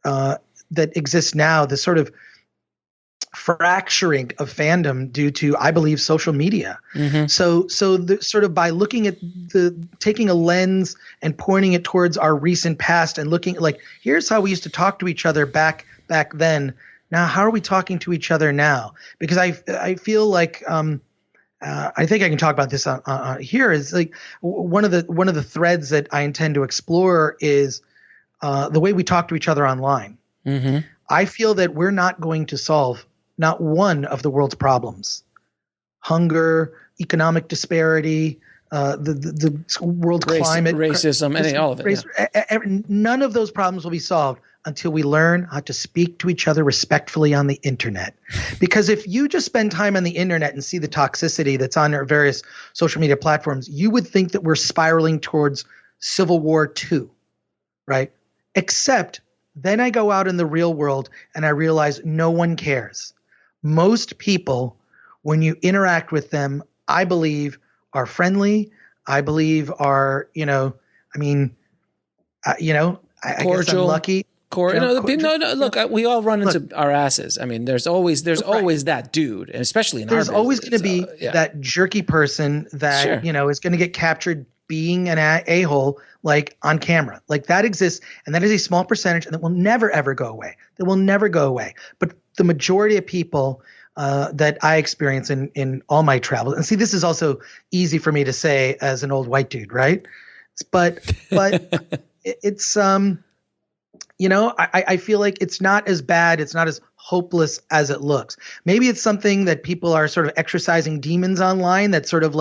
that exists now, the sort of fracturing of fandom due to, I believe, social media. So sort of by looking at taking a lens and pointing it towards our recent past and looking here's how we used to talk to each other back then. Now, how are we talking to each other now? Because I feel like I think I can talk about this here is one of the threads that I intend to explore is the way we talk to each other online. I feel that we're not going to solve not one of the world's problems: hunger, economic disparity, the world climate, racism, all of it. None of those problems will be solved until we learn how to speak to each other respectfully on the internet. Because if you just spend time on the internet and see the toxicity that's on our various social media platforms, you would think that we're spiraling towards Civil War II, right? Except then I go out in the real world and I realize no one cares. Most people, when you interact with them, I believe are friendly. I believe are, I guess I'm lucky. Look, we all run into our asses. I mean, there's always that dude, and especially in there's our always going to be that jerky person that, is going to get captured being an a-hole on camera. That exists, and that is a small percentage, and that will never, ever go away. That will never go away. But the majority of people that I experience in all my travels, and see, this is also easy for me to say as an old white dude, right? But it's I feel like it's not as bad. It's not as hopeless as it looks. Maybe it's something that people are sort of exercising demons online. That's sort of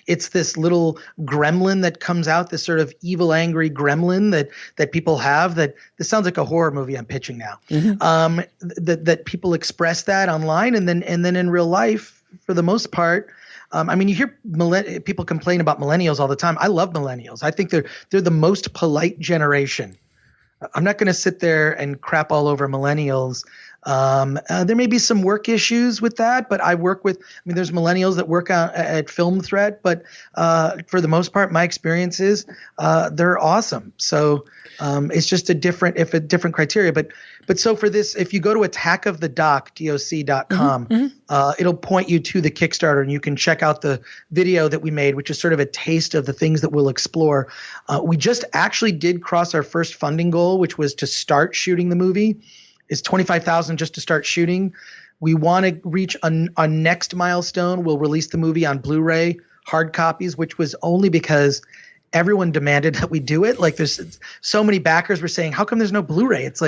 it's this little gremlin that comes out, this sort of evil, angry gremlin that people have. That this sounds like a horror movie I'm pitching now. That people express that online, and then in real life, for the most part. You hear people complain about millennials all the time. I love millennials. I think they're the most polite generation. I'm not going to sit there and crap all over millennials. There may be some work issues with that, but there's millennials that work at Film Threat, but for the most part, my experience is they're awesome. So it's just a different criteria. But so for this, if you go to attackofthedoc.com, it'll point you to the Kickstarter, and you can check out the video that we made, which is sort of a taste of the things that we'll explore. We just actually did cross our first funding goal, which was to start shooting the movie. It's $25,000 just to start shooting. We want to reach a next milestone. We'll release the movie on Blu-ray hard copies, which was only because everyone demanded that we do it. There's so many backers were saying, how come there's no Blu-ray? It's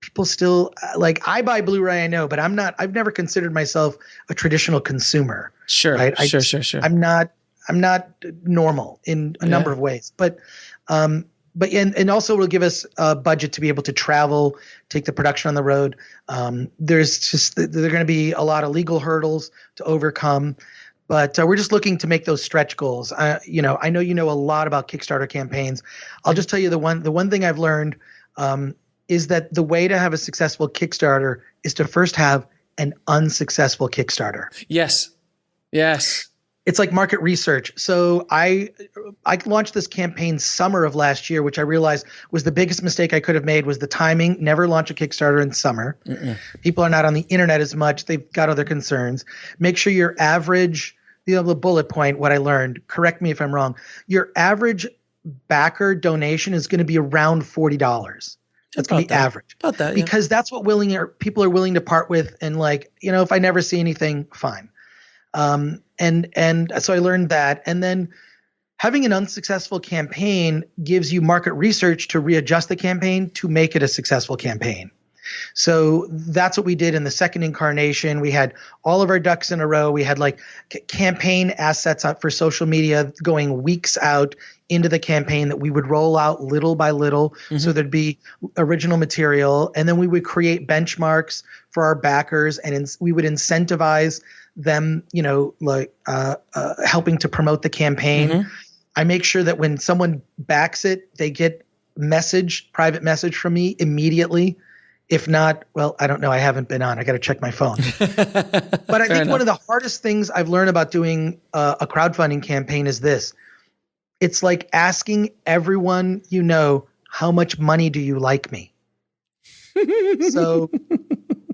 people still I buy Blu-ray, I know, but I've never considered myself a traditional consumer. Sure. Right? Sure. I'm not normal in a number of ways, but also will give us a budget to be able to travel, take the production on the road. There are going to be a lot of legal hurdles to overcome, But we're just looking to make those stretch goals. I know you know a lot about Kickstarter campaigns. I'll just tell you the one thing I've learned is that the way to have a successful Kickstarter is to first have an unsuccessful Kickstarter. Yes. It's like market research. So I launched this campaign summer of last year, which I realized was the biggest mistake I could have made was the timing. Never launch a Kickstarter in summer. People are not on the internet as much. They've got other concerns. Make sure your average, the bullet point, what I learned, correct me if I'm wrong, your average backer donation is going to be around $40. That's going to be average. About that, because that's what people are willing to part with. And if I never see anything, fine. And so I learned that. And then having an unsuccessful campaign gives you market research to readjust the campaign to make it a successful campaign. So that's what we did in the second incarnation. We had all of our ducks in a row. We had campaign assets out for social media going weeks out into the campaign that we would roll out little by little. So there'd be original material. And then we would create benchmarks for our backers and we would incentivize them, helping to promote the campaign. I make sure that when someone backs it, they get private message from me immediately. If not, well, I don't know. I haven't been on. I got to check my phone. But I think one of the hardest things I've learned about doing a crowdfunding campaign is this. It's like asking everyone you know, how much money do you like me? So,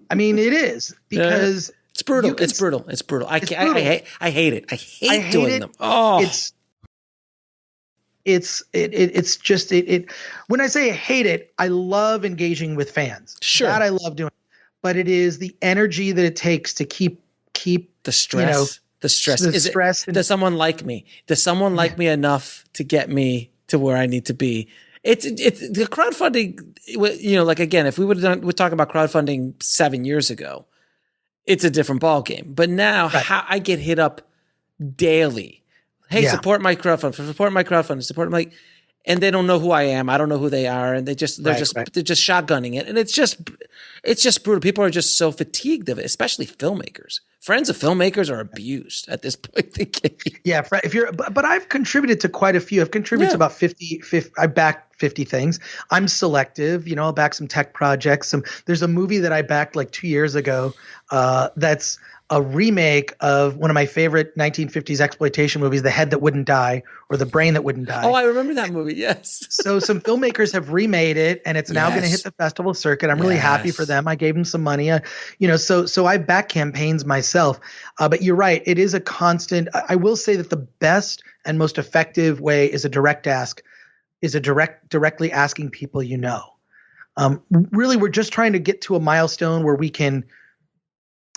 I mean, it is because it's brutal. It's brutal. I hate it. I hate doing them. Oh, it's just when I say I hate it, I love engaging with fans. Sure. That I love doing. But it is the energy that it takes to keep the stress. Does someone like me? Does someone like me enough to get me to where I need to be? It's the crowdfunding, again, if we're talking about crowdfunding 7 years ago, it's a different ballgame. But now how I get hit up daily. Hey, support my crowdfund, and they don't know who I am. I don't know who they are. And they're just shotgunning it. And it's just brutal. People are just so fatigued of it, especially filmmakers. Friends of filmmakers are abused at this point. But I've contributed to quite a few. I've contributed to about 50. I backed 50 things. I'm selective. I'll back some tech projects. There's a movie that I backed 2 years ago that's a remake of one of my favorite 1950s exploitation movies, The Head That Wouldn't Die, or The Brain That Wouldn't Die. Oh, I remember that movie. Yes. So some filmmakers have remade it, and it's now going to hit the festival circuit. I'm really happy for them. I gave them some money. So I back campaigns myself. But you're right. It is a constant. I will say that the best and most effective way is a direct ask, directly asking people really, we're just trying to get to a milestone where we can.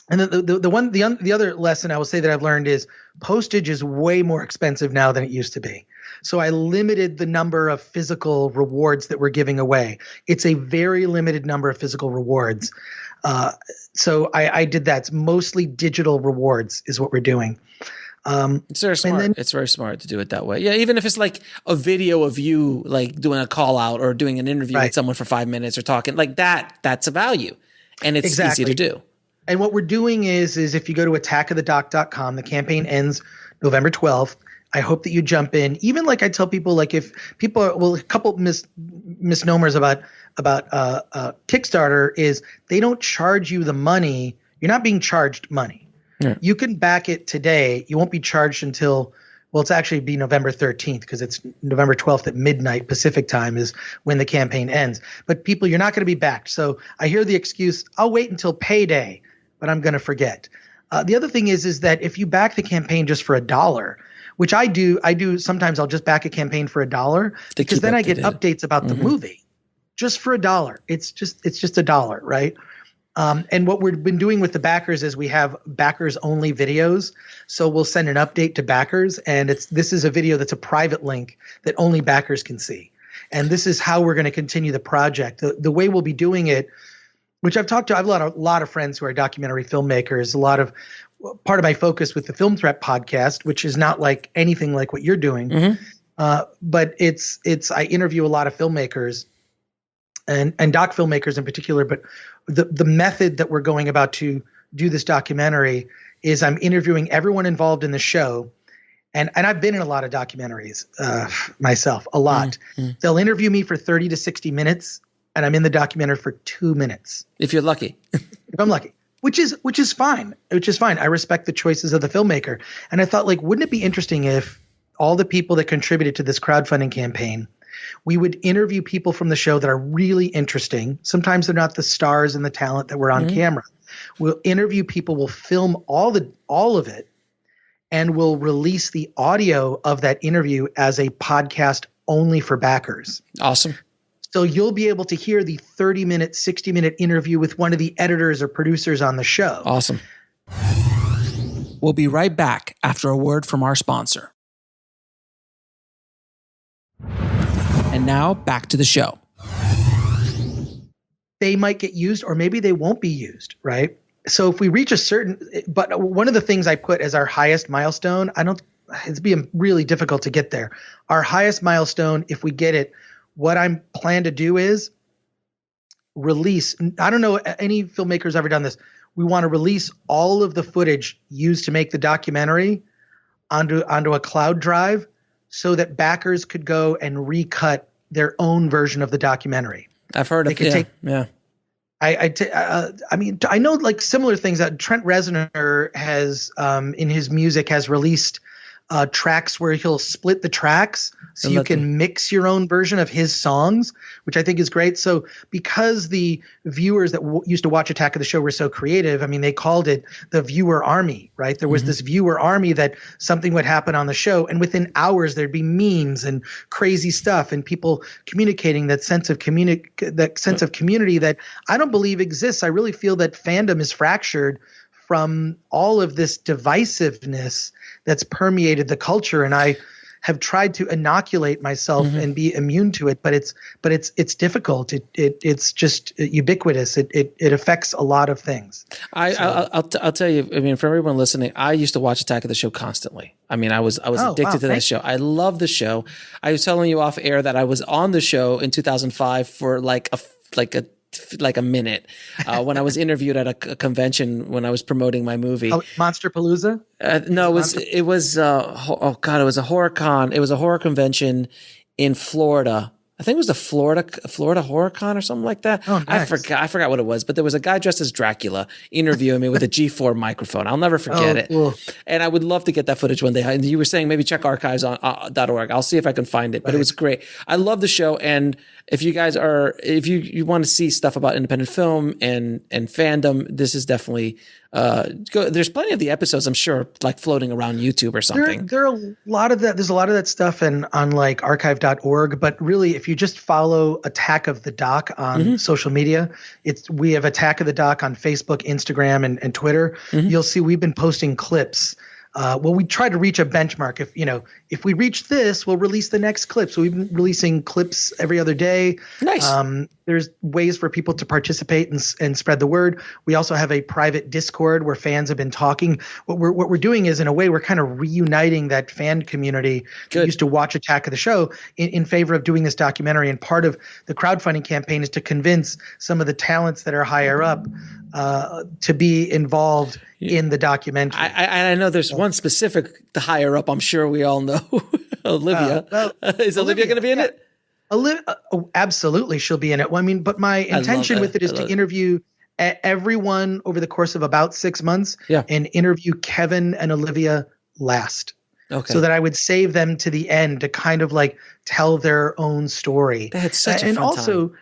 And the other lesson I will say that I've learned is postage is way more expensive now than it used to be. So I limited the number of physical rewards that we're giving away. It's a very limited number of physical rewards. So I did that. It's mostly digital rewards is what we're doing. It's very smart. It's very smart to do it that way. Yeah, even if it's like a video of you doing a call out or doing an interview with someone for 5 minutes or talking that's a value, and it's easy to do. And what we're doing is if you go to attackofthedoc.com, the campaign ends November 12th. I hope that you jump in. Even I tell people, if people are, a couple misnomers about Kickstarter is they don't charge you the money. You're not being charged money. Yeah. You can back it today. You won't be charged until, it's actually be November 13th because it's November 12th at midnight Pacific time is when the campaign ends. But people, you're not going to be backed. So I hear the excuse, I'll wait until payday, but I'm going to forget. The other thing is that if you back the campaign just for $1, which I do sometimes I'll just back a campaign for $1 because then I get updates about the movie just for $1. It's just $1, right? And what we've been doing with the backers is we have backers only videos. So we'll send an update to backers, and this is a video that's a private link that only backers can see. And this is how we're going to continue the project. The way we'll be doing it, which I've talked to, I've a lot of friends who are documentary filmmakers, part of my focus with the Film Threat podcast, which is not like anything like what you're doing. But I interview a lot of filmmakers and doc filmmakers in particular, but the method that we're going about to do this documentary is I'm interviewing everyone involved in the show. And I've been in a lot of documentaries myself, a lot. Mm-hmm. They'll interview me for 30 to 60 minutes, and I'm in the documentary for 2 minutes. If you're lucky. If I'm lucky, which is fine. Which is fine. I respect the choices of the filmmaker. And I thought, like, wouldn't it be interesting if all the people that contributed to this crowdfunding campaign, we would interview people from the show that are really interesting. Sometimes they're not the stars and the talent that were on camera. We'll interview people, we'll film all of it, and we'll release the audio of that interview as a podcast only for backers. Awesome. So you'll be able to hear the 30-minute, 60-minute interview with one of the editors or producers on the show. Awesome. We'll be right back after a word from our sponsor. And now back to the show. They might get used, or maybe they won't be used, right? So if we reach but one of the things I put as our highest milestone, it's being really difficult to get there. Our highest milestone, if we get it, what I'm plan to do is release. I don't know any filmmakers ever done this. We want to release all of the footage used to make the documentary onto a cloud drive so that backers could go and recut their own version of the documentary. I've heard of it. Yeah. I mean, I know like similar things that Trent Reznor has in his music has released tracks where he'll split the tracks so you can mix your own version of his songs, which I think is great. So because the viewers that used to watch Attack of the Show were so creative, I mean, they called it the viewer army, right? There was this viewer army that something would happen on the show, and within hours there'd be memes and crazy stuff and people communicating that sense of community that I don't believe exists. I really feel that fandom is fractured from all of this divisiveness that's permeated the culture, and I have tried to inoculate myself and be immune to it, but it's difficult. It's just ubiquitous. It affects a lot of things. I'll tell you. I mean, for everyone listening, I used to watch Attack of the Show constantly. I mean, I was addicted to that show. I love the show. I was telling you off air that I was on the show in 2005 for like a minute when I was interviewed at a convention when I was promoting my movie. Oh, Monsterpalooza? No, it was a horror con. It was a horror convention in Florida. I think it was the Florida Horror Con or something like that. Oh, nice. I forgot what it was, but there was a guy dressed as Dracula interviewing me with a G4 microphone. I'll never forget it. Cool. And I would love to get that footage one day. And you were saying maybe check archives on .org. I'll see if I can find it, but it was great. I love the show. And if you guys if you want to see stuff about independent film and fandom, this is definitely there's plenty of the episodes, I'm sure, like floating around YouTube or something. There are a lot of that. There's a lot of that stuff on like archive.org, but really if you just follow Attack of the Doc on social media, we have Attack of the Doc on Facebook, Instagram, and Twitter. You'll see we've been posting clips. We try to reach a benchmark. If we reach this, we'll release the next clip. So we've been releasing clips every other day. Nice. There's ways for people to participate and spread the word. We also have a private Discord where fans have been talking. What we're doing is, in a way, we're kind of reuniting that fan community that used to watch Attack of the Show in favor of doing this documentary. And part of the crowdfunding campaign is to convince some of the talents that are higher up to be involved in the documentary. I know there's one specific, the higher up, I'm sure we all know. Olivia. Is Olivia going to be in it? Absolutely, she'll be in it. Well, I mean, but my intention with it is to interview everyone over the course of about 6 months and interview Kevin and Olivia last. Okay. So that I would save them to the end to kind of like tell their own story. That's such a fun also, time.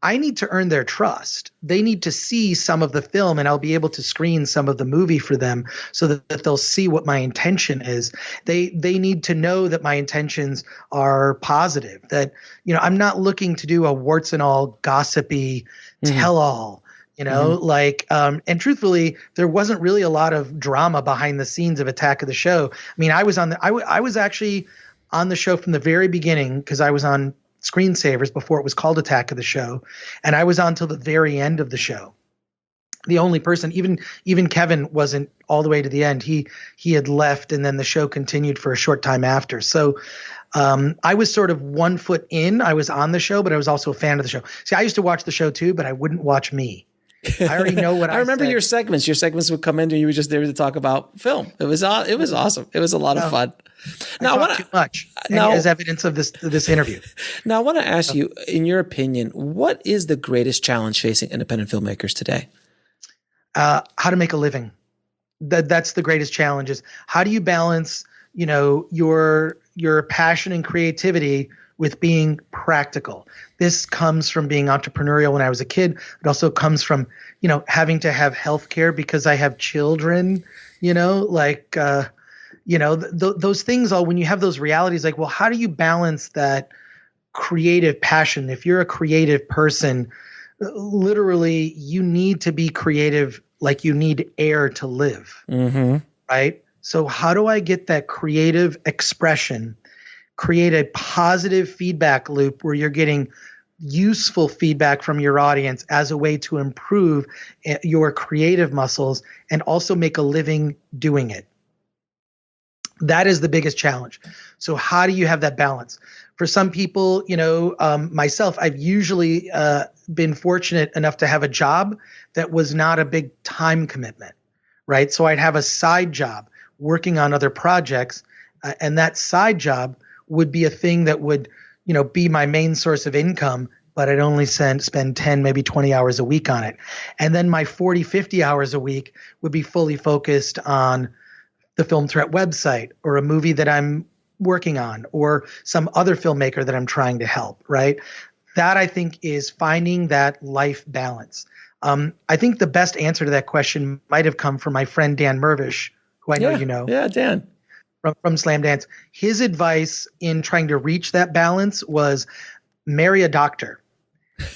I need to earn their trust. They need to see some of the film, and I'll be able to screen some of the movie for them so that they'll see what my intention is. They need to know that my intentions are positive, that, I'm not looking to do a warts and all gossipy tell-all, and truthfully, there wasn't really a lot of drama behind the scenes of Attack of the Show. I mean, I was actually on the show from the very beginning because I was on Screensavers before it was called Attack of the Show, and I was on till the very end of the show. The only person, even Kevin wasn't all the way to the end. He had left, and then the show continued for a short time after. So I was sort of 1 foot in. I was on the show, but I was also a fan of the show. See, I used to watch the show too, but I wouldn't watch me. I already know what I remember said. your segments. Your segments would come in and you were just there to talk about film. It was awesome. It was a lot of fun. Now, I talk too much as evidence of this interview. Now, I want to ask you, in your opinion, what is the greatest challenge facing independent filmmakers today? How to make a living. That's the greatest challenge. Is how do you balance, your passion and creativity with being practical. This comes from being entrepreneurial when I was a kid. It also comes from, having to have health care because I have children, those things all, when you have those realities, like, well, how do you balance that creative passion? If you're a creative person, literally you need to be creative like you need air to live, right? So how do I get that creative expression, create a positive feedback loop where you're getting useful feedback from your audience as a way to improve your creative muscles and also make a living doing it? That is the biggest challenge. So how do you have that balance? For some people, myself, I've usually been fortunate enough to have a job that was not a big time commitment, right? So I'd have a side job working on other projects, and that side job would be a thing that would, be my main source of income, but I'd only spend 10, maybe 20 hours a week on it. And then my 40, 50 hours a week would be fully focused on the Film Threat website or a movie that I'm working on or some other filmmaker that I'm trying to help, right? That, I think, is finding that life balance. I think the best answer to that question might have come from my friend Dan Mervish, who I know you know. Yeah, Dan. From Slam Dance. His advice in trying to reach that balance was marry a doctor.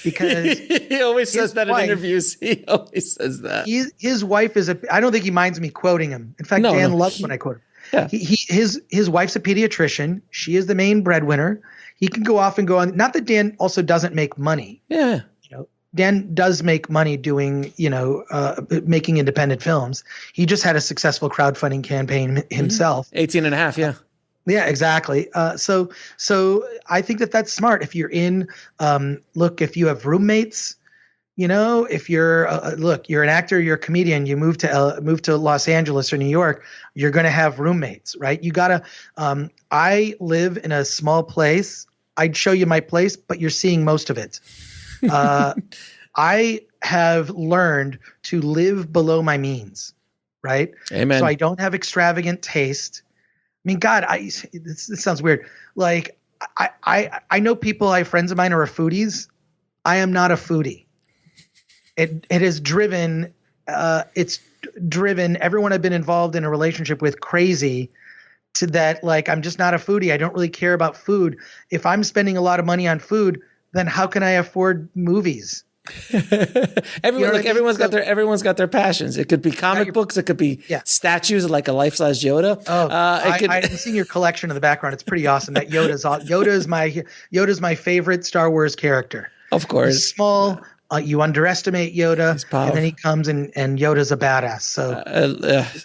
Because he always says that in interviews. He always says that. His wife is I don't think he minds me quoting him. In fact, Dan loves when I quote him. Yeah. His wife's a pediatrician. She is the main breadwinner. He can go off and go on. Not that Dan also doesn't make money. Yeah. Dan does make money doing, making independent films. He just had a successful crowdfunding campaign himself. 18 and a half. Yeah. Yeah, exactly. So I think that's smart. If you're if you have roommates, if you're you're an actor, you're a comedian, you move to Los Angeles or New York, you're going to have roommates, right? You gotta. I live in a small place. I'd show you my place, but you're seeing most of it. I have learned to live below my means, right? Amen. So I don't have extravagant taste. I mean, God, this sounds weird. Like I know people, I have friends of mine who are foodies. I am not a foodie. It has driven, it's driven everyone I've been involved in a relationship with crazy to that. Like, I'm just not a foodie. I don't really care about food. If I'm spending a lot of money on food, then how can I afford movies? Everyone's got their passions. It could be comic books. It could be statues like a life-size Yoda. I've seen your collection in the background. It's pretty awesome. That Yoda's my favorite Star Wars character. Of course, he's small. You underestimate Yoda, and then he comes and Yoda's a badass. So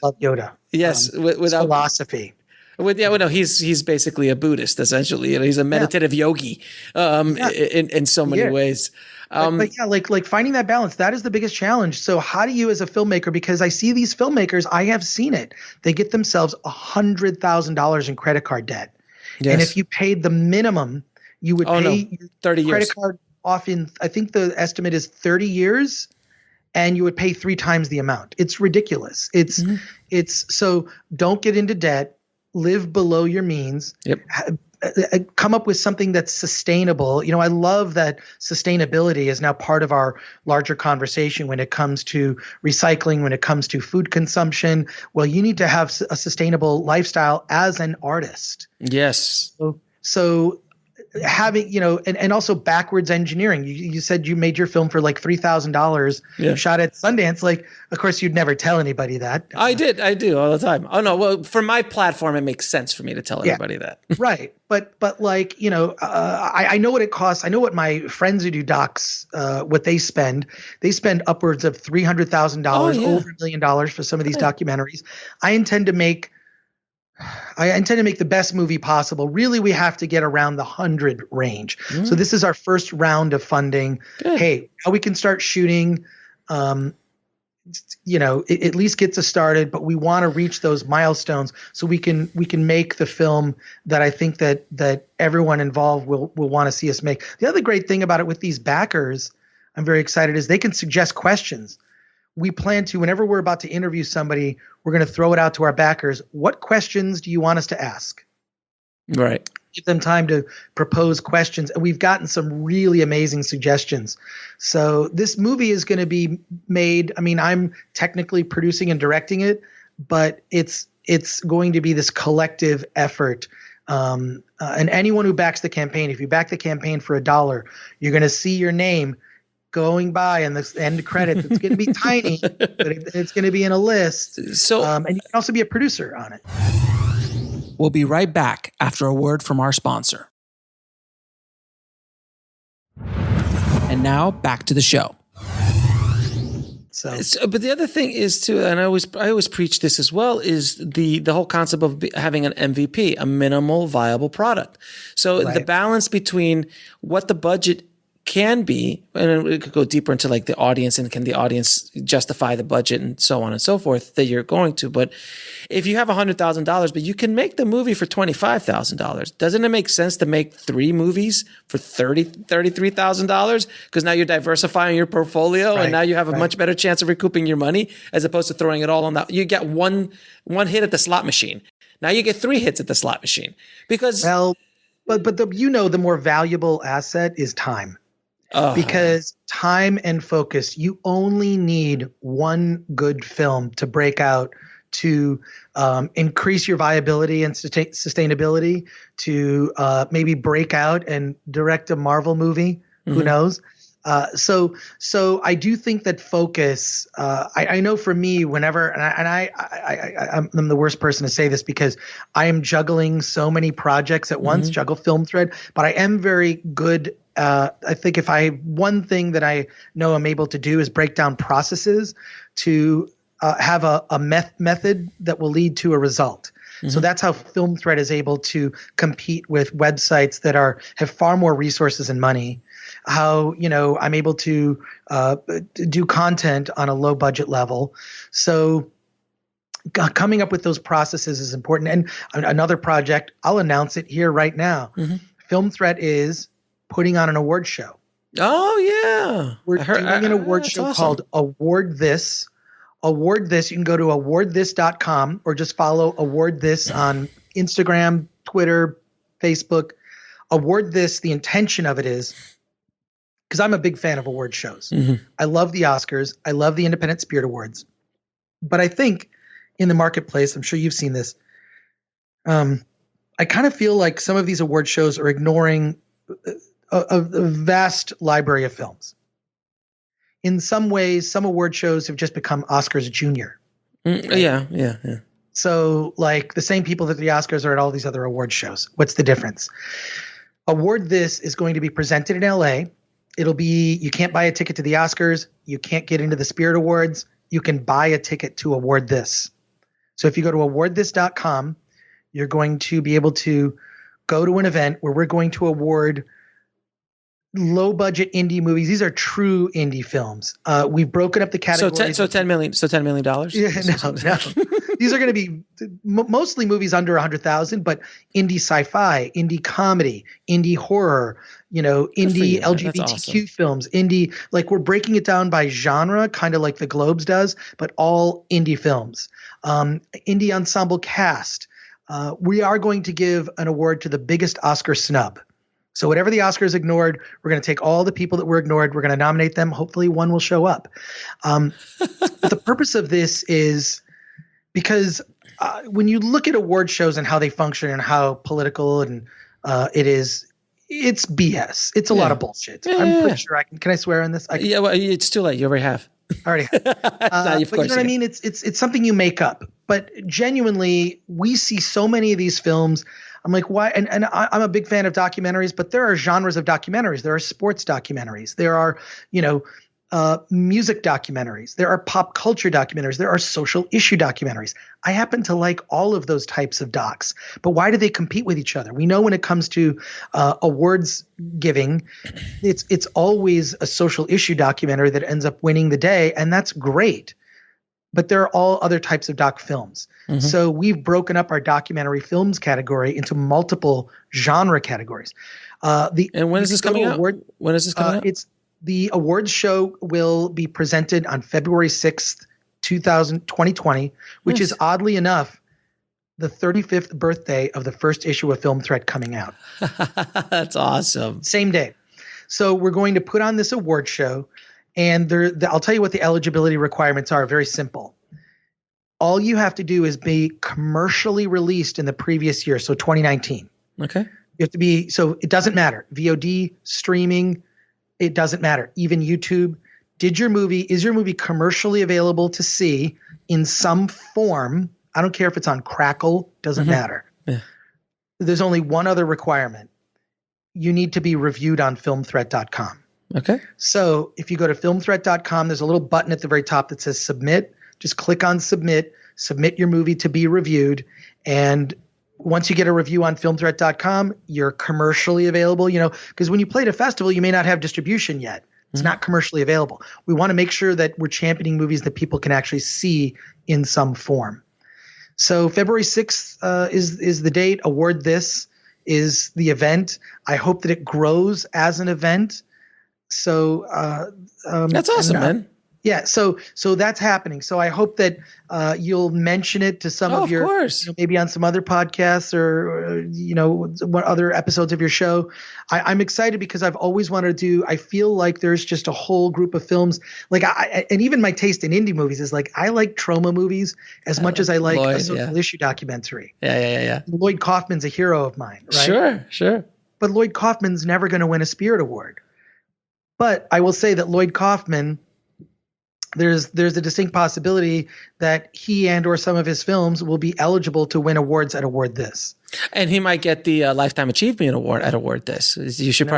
love Yoda. Yes, without philosophy. He's basically a Buddhist essentially, and he's a meditative yogi in so many ways. Like finding that balance, that is the biggest challenge. So how do you, as a filmmaker, because I see these filmmakers, I have seen it, they get themselves $100,000 in credit card debt. Yes. And if you paid the minimum, you would pay your 30 credit years. Card off in, I think the estimate is 30 years, and you would pay 3 times the amount. It's ridiculous. It's so don't get into debt, live below your means. Yep. Come up with something that's sustainable. I love that sustainability is now part of our larger conversation when it comes to recycling, when it comes to food consumption. Well, you need to have a sustainable lifestyle as an artist. Yes. So having, and also backwards engineering. You said you made your film for like $3,000, shot at Sundance. Like, of course, you'd never tell anybody that. I do all the time. Oh no, well, for my platform, it makes sense for me to tell everybody that. Right, but like, I know what it costs. I know what my friends who do docs, what they spend. They spend upwards of $300,000, over $1 million for some of these documentaries. I intend to make the best movie possible. Really, we have to get around the 100 range. So this is our first round of funding. Good. Hey, now we can start shooting. at least gets us started, but we want to reach those milestones so we can make the film that I think that everyone involved will want to see us make. The other great thing about it with these backers, I'm very excited, is they can suggest questions. We plan to, whenever we're about to interview somebody, we're going to throw it out to our backers. What questions do you want us to ask? Right. Give them time to propose questions. And we've gotten some really amazing suggestions. So this movie is going to be made. I mean, I'm technically producing and directing it, but it's going to be this collective effort. And anyone who backs the campaign, if you back the campaign for $1, you're going to see your name going by in this end credits. It's going to be tiny, but it's going to be in a list. So, and you can also be a producer on it. We'll be right back after a word from our sponsor. And now back to the show. But the other thing is too, and I always preach this as well, is the whole concept of having an MVP, a minimal viable product. So the balance between what the budget can be, and we could go deeper into like the audience and can the audience justify the budget and so on and so forth that you're going to. But if you have $100,000, but you can make the movie for $25,000, doesn't it make sense to make 3 movies for $33,000? Because now you're diversifying your portfolio, and now you have a much better chance of recouping your money as opposed to throwing it all on that. You get one hit at the slot machine. Now you get 3 hits at the slot machine because but the more valuable asset is time. Because time and focus, you only need one good film to break out, to increase your viability and sustainability, to maybe break out and direct a Marvel movie. Mm-hmm. Who knows? So I do think that focus. I know for me, whenever I'm the worst person to say this because I am juggling so many projects at once. Juggle Film Thread, but I am very good. I think one thing that I know I'm able to do is break down processes to have a method that will lead to a result. Mm-hmm. So that's how Film Thread is able to compete with websites that have far more resources and money. How, I'm able to do content on a low budget level. So coming up with those processes is important. And another project, I'll announce it here right now. Mm-hmm. Film Thread is putting on an award show. Oh, yeah. We're doing an award show called Award This. Award This. You can go to awardthis.com or just follow Award This on Instagram, Twitter, Facebook. Award This, the intention of it is, because I'm a big fan of award shows. Mm-hmm. I love the Oscars. I love the Independent Spirit Awards. But I think in the marketplace, I'm sure you've seen this, I kind of feel like some of these award shows are ignoring a vast library of films. In some ways, some award shows have just become Oscars Junior. Right? Yeah. So like the same people that the Oscars are at all these other award shows. What's the difference? Award This is going to be presented in LA. You can't buy a ticket to the Oscars. You can't get into the Spirit Awards. You can buy a ticket to Award This. So if you go to awardthis.com, you're going to be able to go to an event where we're going to award low budget indie movies. These are true indie films. We've broken up the categories. So $10 million. Yeah, no. These are going to be mostly movies under 100,000, but indie sci-fi, indie comedy, indie horror, indie LGBTQ films, indie, like we're breaking it down by genre, kind of like the Globes does, but all indie films. Indie ensemble cast. We are going to give an award to the biggest Oscar snub. So whatever the Oscars ignored, we're going to take all the people that were ignored. We're going to nominate them. Hopefully one will show up. But the purpose of this is because when you look at award shows and how they function and how political and it is, it's BS. It's a lot of bullshit. I'm pretty sure can I swear on this? Yeah, well, it's too late. You already have. Already. But you know what I mean? It's something you make up. But genuinely, we see so many of these films. I'm like, why? And I'm a big fan of documentaries, but there are genres of documentaries. There are sports documentaries. There are, music documentaries. There are pop culture documentaries. There are social issue documentaries. I happen to like all of those types of docs. But why do they compete with each other? We know when it comes to awards giving, it's always a social issue documentary that ends up winning the day, and that's great. But there are all other types of doc films. Mm-hmm. So we've broken up our documentary films category into multiple genre categories. And when is this coming out? When is this coming out? The awards show will be presented on February 6th, 2020, which is oddly enough the 35th birthday of the first issue of Film Threat coming out. That's awesome. Same day. So we're going to put on this award show, and I'll tell you what the eligibility requirements are. Very simple. All you have to do is be commercially released in the previous year, so 2019. Okay. You have to be, so it doesn't matter. VOD, streaming, it doesn't matter. Even YouTube. Is your movie commercially available to see in some form? I don't care if it's on Crackle, doesn't matter. Yeah. There's only one other requirement. You need to be reviewed on filmthreat.com. Okay. So if you go to filmthreat.com, there's a little button at the very top that says submit. Just click on submit your movie to be reviewed. And once you get a review on filmthreat.com, you're commercially available, because when you play at a festival, you may not have distribution yet. It's not commercially available. We want to make sure that we're championing movies that people can actually see in some form. So February 6th is the date. Award This is the event. I hope that it grows as an event. So that's awesome, man. Yeah, so that's happening. So I hope that you'll mention it to some of your, course. Maybe on some other podcasts or what other episodes of your show. I'm excited because I've always wanted to do. I feel like there's just a whole group of films. Like and even my taste in indie movies is like I like trauma movies as much as I like a social issue documentary. Yeah. Lloyd Kaufman's a hero of mine, right? Sure. But Lloyd Kaufman's never going to win a Spirit Award. But I will say that Lloyd Kaufman, there's a distinct possibility that he and or some of his films will be eligible to win awards at Award This. And he might get the Lifetime Achievement Award at Award This. You should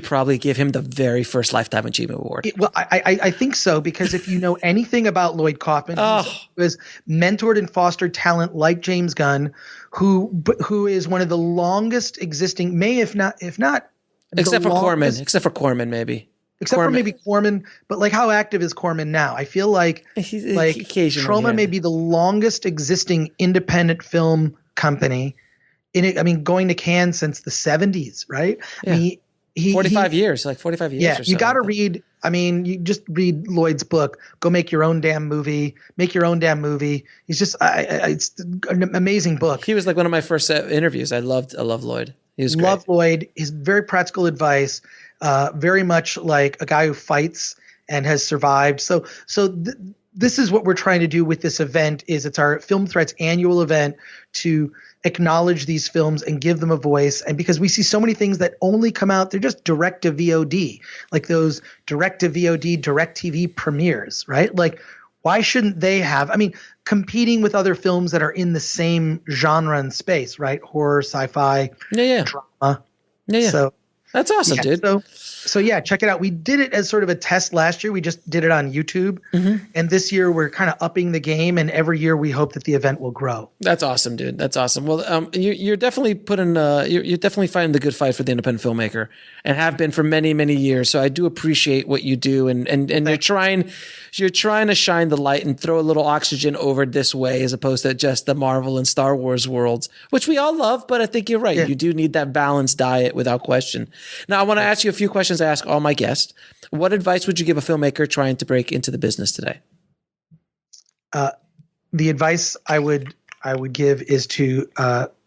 probably give him the very first Lifetime Achievement Award. I think so, because if you know anything about Lloyd Kaufman, who has mentored and fostered talent like James Gunn, who is one of the longest existing, if not except for Corman, maybe. Except for maybe Corman, but like how active is Corman now? I feel like Troma may be the longest existing independent film company going to Cannes since the 70s, right? Yeah. 45 years. Yeah, you got to read. You just read Lloyd's book. Go make your own damn movie. He's just it's an amazing book. He was like one of my first interviews. I loved Lloyd. He was great. Love Lloyd. His very practical advice. Very much like a guy who fights and has survived. So this is what we're trying to do with this event. It's our Film Threats annual event to acknowledge these films and give them a voice. And because we see so many things that only come out, they're just direct to VOD, like those direct to VOD, direct TV premieres, right? Like, why shouldn't they have? Competing with other films that are in the same genre and space, right? Horror, sci-fi, drama. Yeah. So. That's awesome, dude. So yeah, check it out. We did it as sort of a test last year. We just did it on YouTube. And this year we're kind of upping the game, and every year we hope that the event will grow. That's awesome, dude. That's awesome. Well, you're definitely you're definitely fighting the good fight for the independent filmmaker, and have been for many, many years. So I do appreciate what you do, and you're trying to shine the light and throw a little oxygen over this way, as opposed to just the Marvel and Star Wars worlds, which we all love. But I think you're right. Yeah. You do need that balanced diet without question. Now I want to ask you a few questions I ask all my guests. What advice would you give a filmmaker trying to break into the business today? The advice I would give is to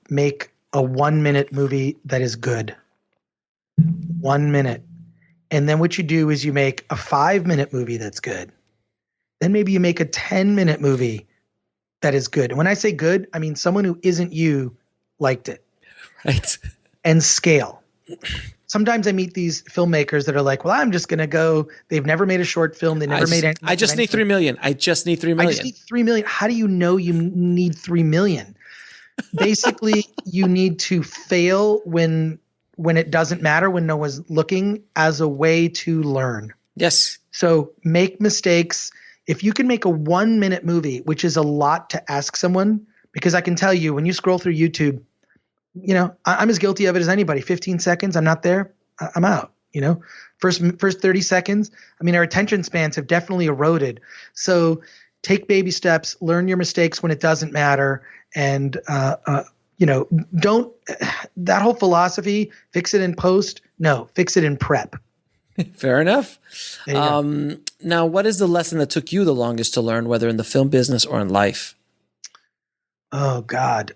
make a 1-minute movie that is good. 1 minute. And then what you do is you make a 5-minute movie that's good. Then maybe you make a 10-minute movie that is good. And when I say good, I mean someone who isn't you liked it. Right. And scale. Sometimes I meet these filmmakers that are like, well, I'm just going to go. They've never made a short film. They never made anything. I just need 3 million. I just need 3 million. I just need 3 million. How do you know you need 3 million? Basically, you need to fail when it doesn't matter, when no one's looking, as a way to learn. Yes. So make mistakes. If you can make a 1-minute movie, which is a lot to ask someone, because I can tell you when you scroll through YouTube, I'm as guilty of it as anybody. 15 seconds, I'm not there, I'm out. First 30 seconds. I mean, our attention spans have definitely eroded. So take baby steps, learn your mistakes when it doesn't matter. And, don't, that whole philosophy, fix it in post. No, fix it in prep. Fair enough. Now, what is the lesson that took you the longest to learn, whether in the film business or in life? Oh, God.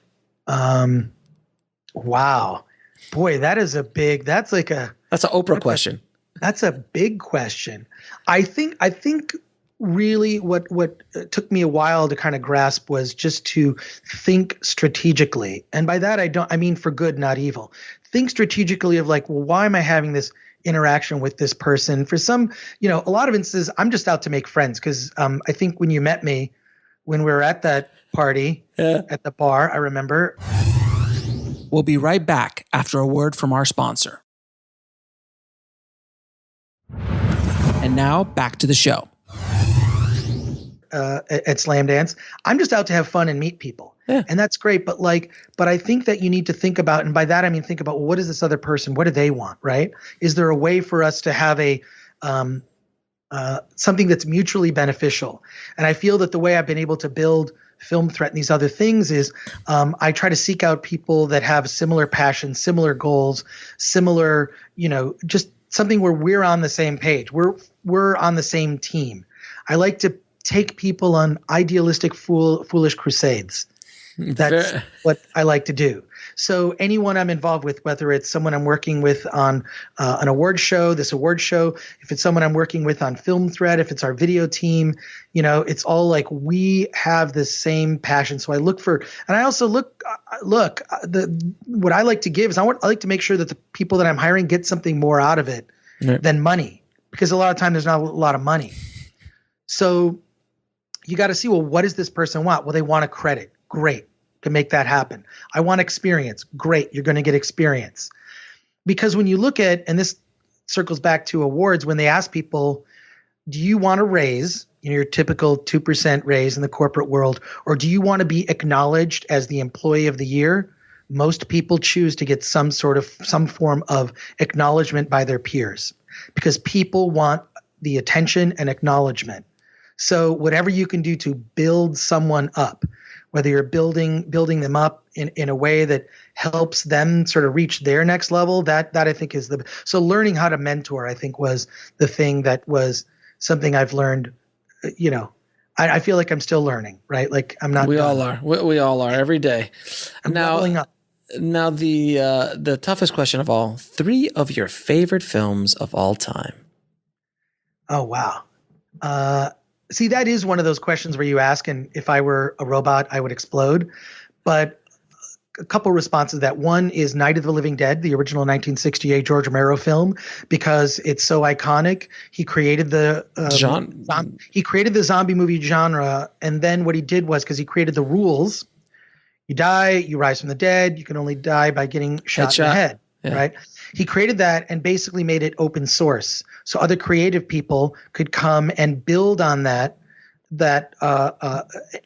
Wow. Boy, that's an Oprah question. That's a big question. I think really what took me a while to kind of grasp was just to think strategically. And by that, I mean for good, not evil. Think strategically of like, well, why am I having this interaction with this person? For some, a lot of instances, I'm just out to make friends because I think when you met me, when we were at that party at the bar, I remember. We'll be right back after a word from our sponsor. And now back to the show. At Slam Dance, I'm just out to have fun and meet people. Yeah. And that's great. But I think that you need to think about, and by that I mean think about, well, what is this other person? What do they want, right? Is there a way for us to have something that's mutually beneficial? And I feel that the way I've been able to build Film Threat and these other things is I try to seek out people that have similar passions, similar goals, similar, just something where we're on the same page. We're on the same team. I like to take people on idealistic, foolish crusades. That's what I like to do. So anyone I'm involved with, whether it's someone I'm working with on an award show, if it's someone I'm working with on Film Thread, if it's our video team, it's all like we have this same passion. So I look for, and I also what I like to give is I like to make sure that the people that I'm hiring get something more out of it than money, because a lot of time there's not a lot of money. So you got to see, well, what does this person want? Well, they want a credit. Great. Can make that happen. I want experience. Great. You're going to get experience. Because when you look at, and this circles back to awards, when they ask people, do you want a raise, your typical 2% raise in the corporate world, or do you want to be acknowledged as the employee of the year? Most people choose to get some form of acknowledgement by their peers, because people want the attention and acknowledgement. So whatever you can do to build someone up, whether you're building them up in a way that helps them sort of reach their next level, that I think is so learning how to mentor, I think, was the thing that was something I've learned. I feel like I'm still learning, right? Like I'm not. We all are. We all are every day. I'm leveling up. Now the toughest question of all: 3 of your favorite films of all time. Oh wow. See, that is one of those questions where you ask, and if I were a robot, I would explode. But a couple responses to that. One is Night of the Living Dead, the original 1968 George Romero film, because it's so iconic. He created the zombie movie genre, and then what he did was, because he created the rules, you die, you rise from the dead, you can only die by getting shot in the head, right? He created that and basically made it open source, so other creative people could come and build on that mythos.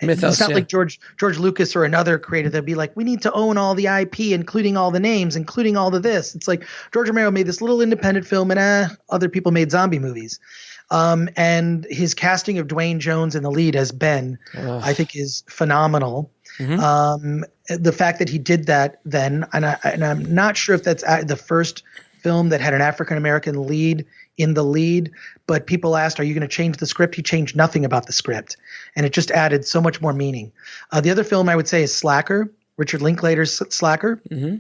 It's not like George Lucas or another creator that'd be like, we need to own all the IP, including all the names, including all of this. It's like George Romero made this little independent film, and other people made zombie movies. And his casting of Dwayne Jones in the lead as Ben, I think, is phenomenal. Mm-hmm. The fact that he did that then, and I'm not sure if that's the first film that had an African-American lead in the lead, but people asked, are you going to change the script? He changed nothing about the script, and it just added so much more meaning. The other film I would say is Slacker, Richard Linklater's Slacker. Mm-hmm.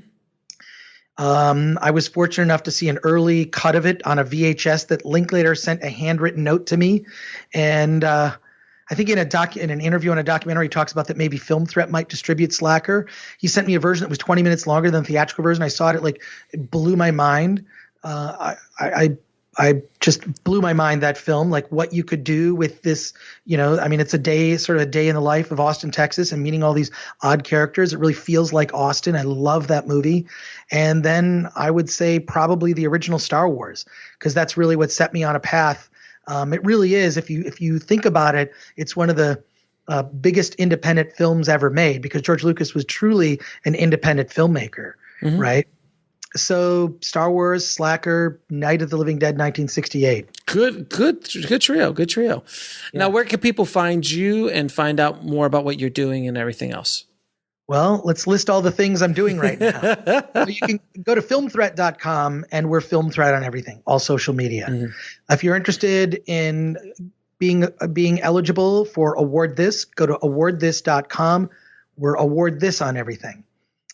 I was fortunate enough to see an early cut of it on a VHS that Linklater sent a handwritten note to me, and I think in an interview on a documentary, he talks about that maybe Film Threat might distribute Slacker. He sent me a version that was 20 minutes longer than the theatrical version. I saw it, it blew my mind. I just blew my mind, that film, like what you could do with this, it's a day in the life of Austin, Texas, and meeting all these odd characters. It really feels like Austin. I love that movie. And then I would say probably the original Star Wars, because that's really what set me on a path. It really is. If you think about it, it's one of the biggest independent films ever made, because George Lucas was truly an independent filmmaker, right? So Star Wars, Slacker, Night of the Living Dead, 1968. Good trio. Yeah. Now, where can people find you and find out more about what you're doing and everything else? Well, let's list all the things I'm doing right now. So you can go to filmthreat.com, and we're Film Threat on everything, all social media. If you're interested in being eligible for Award This, go to awardthis.com. We're Award This on everything.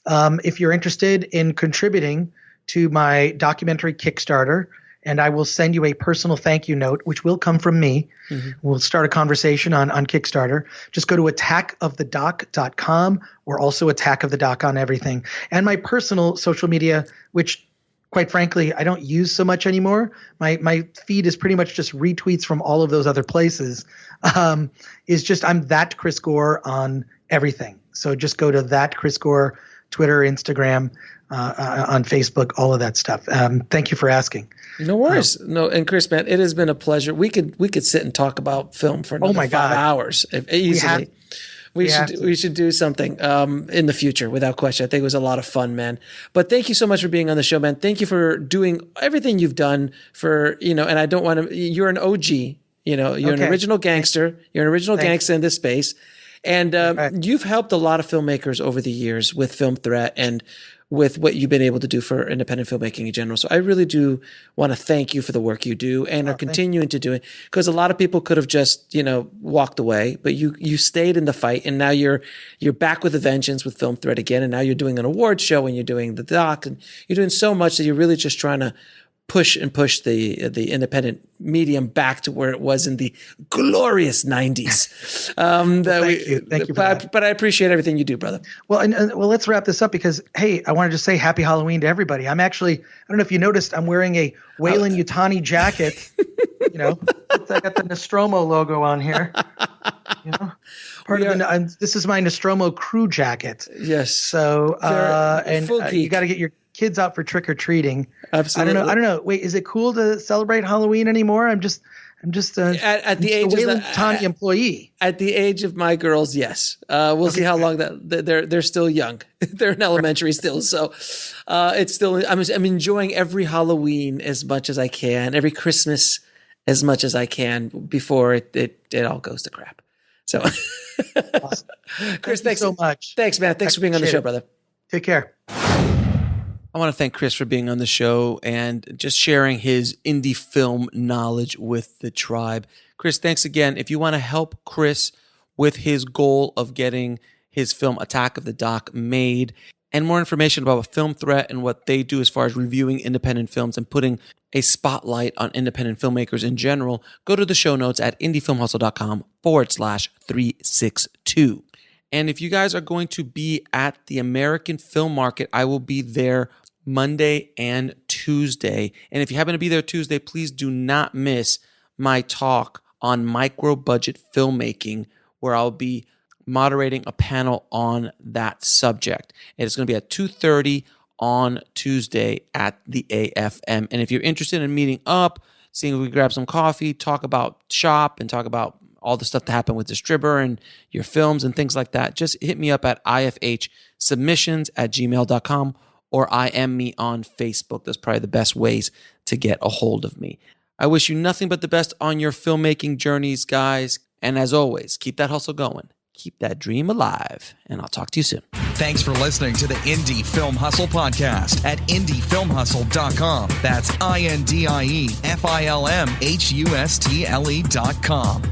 If you're interested in contributing to my documentary Kickstarter, and I will send you a personal thank you note, which will come from me. We'll start a conversation on Kickstarter. Just go to attackofthedoc.com. We're also Attack of the Doc on everything. And my personal social media, which quite frankly, I don't use so much anymore. My feed is pretty much just retweets from all of those other places. I'm that Chris Gore on everything. So just go to that Chris Gore, Twitter, Instagram, on Facebook, all of that stuff. Thank you for asking. No worries. And Chris, man, it has been a pleasure. We could sit and talk about film for another 5 hours easily. We should do something in the future, without question. I think it was a lot of fun, man. But thank you so much for being on the show, man. Thank you for doing everything you've done for, and I don't want to, you're an OG, you're an original gangster. You're an original gangster in this space. And you've helped a lot of filmmakers over the years with Film Threat and with what you've been able to do for independent filmmaking in general. So I really do want to thank you for the work you do and are continuing to do it, because a lot of people could have just, walked away, but you stayed in the fight, and now you're back with a vengeance with Film Threat again. And now you're doing an award show, and you're doing the doc, and you're doing so much that you're really just trying to push the independent medium back to where it was in the glorious 90s. Thank you for that. But I appreciate everything you do, brother. Well, well, let's wrap this up, because, hey, I want to just say happy Halloween to everybody. I don't know if you noticed, I'm wearing a Wayland Yutani jacket. I got the Nostromo logo on here. This is my Nostromo crew jacket. Yes. So, you got to get your kids out for trick or treating. Absolutely. I don't know. Wait, is it cool to celebrate Halloween anymore? I'm just at the age of Tanya employee. At the age of my girls, yes. We'll see how long they're still young. They're in elementary still, so it's still. I'm enjoying every Halloween as much as I can, every Christmas as much as I can before it all goes to crap. So, awesome. Chris, thanks so much. Thanks, man. Thanks for being on the show, brother. Take care. I want to thank Chris for being on the show and just sharing his indie film knowledge with the tribe. Chris, thanks again. If you want to help Chris with his goal of getting his film Attack of the Doc made, and more information about Film Threat and what they do as far as reviewing independent films and putting a spotlight on independent filmmakers in general, go to the show notes at indiefilmhustle.com/362. And if you guys are going to be at the American Film Market, I will be there Monday and Tuesday. And if you happen to be there Tuesday, please do not miss my talk on micro-budget filmmaking, where I'll be moderating a panel on that subject. And it's going to be at 2:30 on Tuesday at the AFM. And if you're interested in meeting up, seeing if we can grab some coffee, talk about shop, and talk about all the stuff that happened with Distributor and your films and things like that, just hit me up at ifhsubmissions@gmail.com or IM me on Facebook. That's probably the best ways to get a hold of me. I wish you nothing but the best on your filmmaking journeys, guys. And as always, keep that hustle going. Keep that dream alive. And I'll talk to you soon. Thanks for listening to the Indie Film Hustle podcast at indiefilmhustle.com. That's INDIEFILMHUSTLE.com.